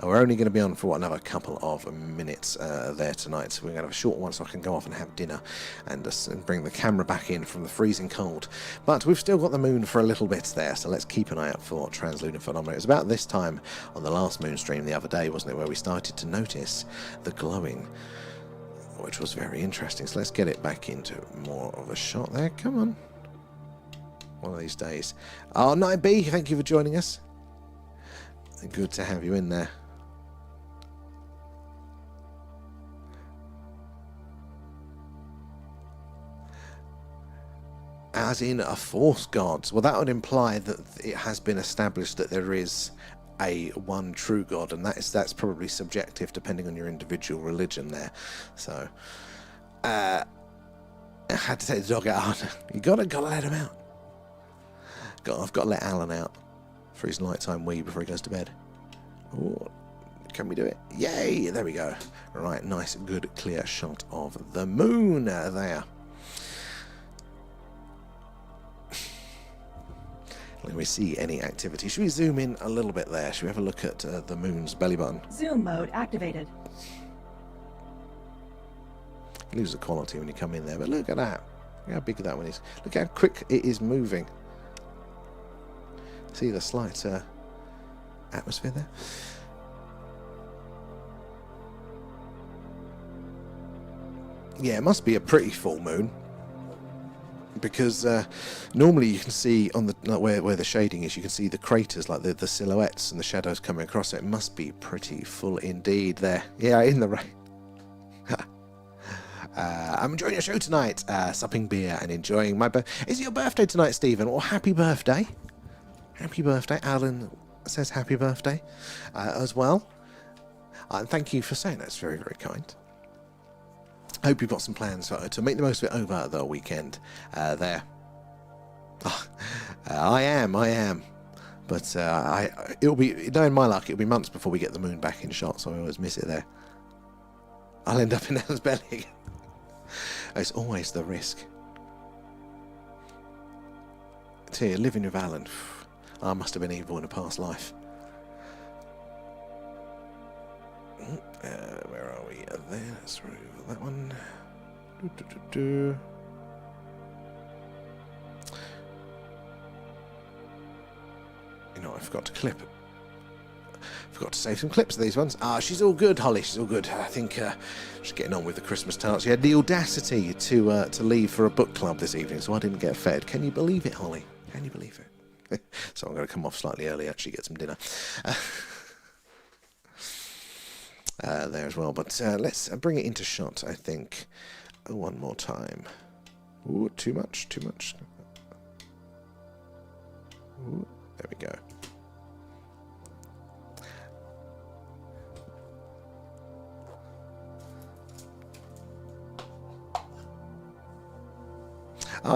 We're only going to be on for, another couple of minutes there tonight, so we're going to have a short one so I can go off and have dinner and bring the camera back in from the freezing cold. But we've still got the moon for a little bit there, so let's keep an eye out for trans-lunar phenomena. It was about this time on the last moon stream the other day, wasn't it, where we started to notice the glowing, which was very interesting. So let's get it back into more of a shot there. Come on. One of these days. Oh, Night B, thank you for joining us. Good to have you in there. As in a force god. Well, that would imply that it has been established that there is a one true God, and that's probably subjective depending on your individual religion there. So I had to take the dog out. You gotta let him out. I've got to let Alan out for his nighttime wee before he goes to bed. Ooh, can we do it? Yay, there we go. Right, nice good clear shot of the moon there. Let me see any activity. Should we zoom in a little bit there? Should we have a look at the moon's belly button? Zoom mode activated. You lose the quality when you come in there, but look at that. Look how big that one is. Look how quick it is moving. See the slight atmosphere there? Yeah, it must be a pretty full moon. Because normally you can see on the where the shading is, you can see the craters, like the silhouettes and the shadows coming across it. It must be pretty full indeed there. Yeah, in the rain. I'm enjoying your show tonight, supping beer and enjoying my Is it your birthday tonight, Stephen? Well, happy birthday. Happy birthday. Alan says happy birthday as well. And thank you for saying that. It's very, very kind. I hope you've got some plans to make the most of it over the weekend there. I am. But it'll be, knowing my luck, it'll be months before we get the moon back in shot, so I always miss it there. I'll end up in Alan's belly again. It's always the risk. Tell you, living with Alan, I must have been evil in a past life. Where are we? There, let's remove that one. You know, I forgot to clip. Forgot to save some clips of these ones. She's all good, Holly. She's all good. I think she's getting on with the Christmas tarts. She had the audacity to leave for a book club this evening, so I didn't get fed. Can you believe it, Holly? Can you believe it? So I'm going to come off slightly early, actually get some dinner. There as well, but let's bring it into shot, I think, one more time. Ooh, too much. Ooh, there we go.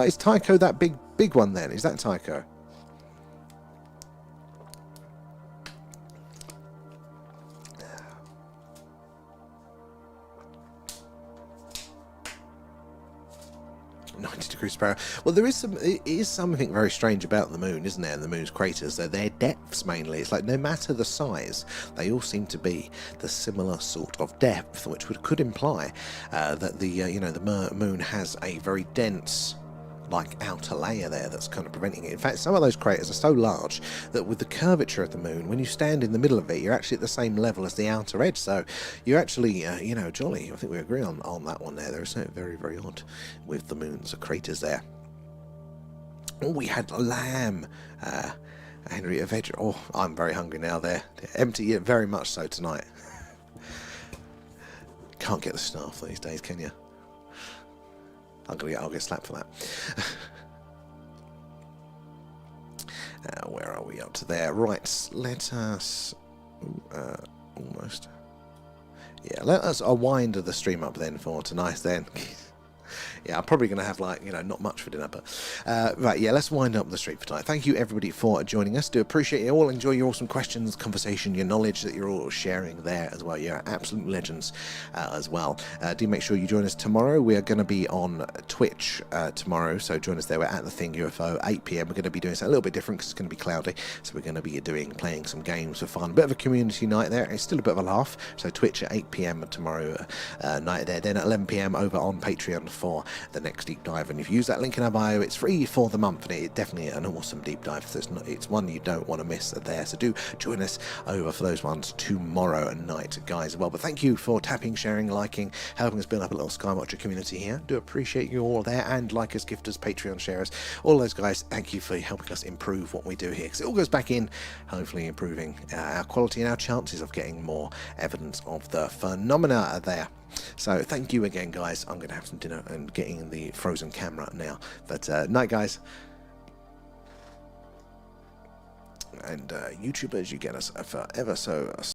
Is Tycho that big one then? Is that Tycho? Mercury Sparrow. Well, it is something very strange about the moon, isn't there? And the moon's craters, their depths mainly. It's like no matter the size, they all seem to be the similar sort of depth, which could imply that the moon has a very dense, like, outer layer there that's kind of preventing it. In fact, some of those craters are so large that with the curvature of the moon, when you stand in the middle of it, you're actually at the same level as the outer edge. So you're actually, jolly. I think we agree on that one there. There is something very, very odd with the moon's craters there. Oh, we had lamb. Henrietta Veg. Oh, I'm very hungry now there. Empty, yeah, very much so tonight. Can't get the staff these days, can you? I'll get slapped for that. Where are we up to there? Right, let us almost. Yeah, let us wind the stream up then for tonight then. Yeah, I'm probably going to have, like, not much for dinner, but right, yeah, let's wind up the stream for tonight. Thank you, everybody, for joining us. Do appreciate it all. Enjoy your awesome questions, conversation, your knowledge that you're all sharing there as well. You're absolute legends as well. Do make sure you join us tomorrow. We are going to be on Twitch tomorrow, so join us there. We're at the Thing UFO, 8 p.m. We're going to be doing something a little bit different because it's going to be cloudy, so we're going to be playing some games for fun. A bit of a community night there. It's still a bit of a laugh. So Twitch at 8 p.m. tomorrow night there. Then at 11 p.m. over on Patreon for the next deep dive, and if you use that link in our bio, it's free for the month, and it's definitely an awesome deep dive. So it's one you don't want to miss there. So do join us over for those ones tomorrow night, guys, as well. But thank you for tapping, sharing, liking, helping us build up a little Skywatcher community here. Do appreciate you all there, and likers, gifters, Patreon sharers, all those guys. Thank you for helping us improve what we do here, because it all goes back in, hopefully improving our quality and our chances of getting more evidence of the phenomena there. So thank you again, guys. I'm going to have some dinner and getting the frozen camera now. But night, guys. And YouTubers, you get us forever so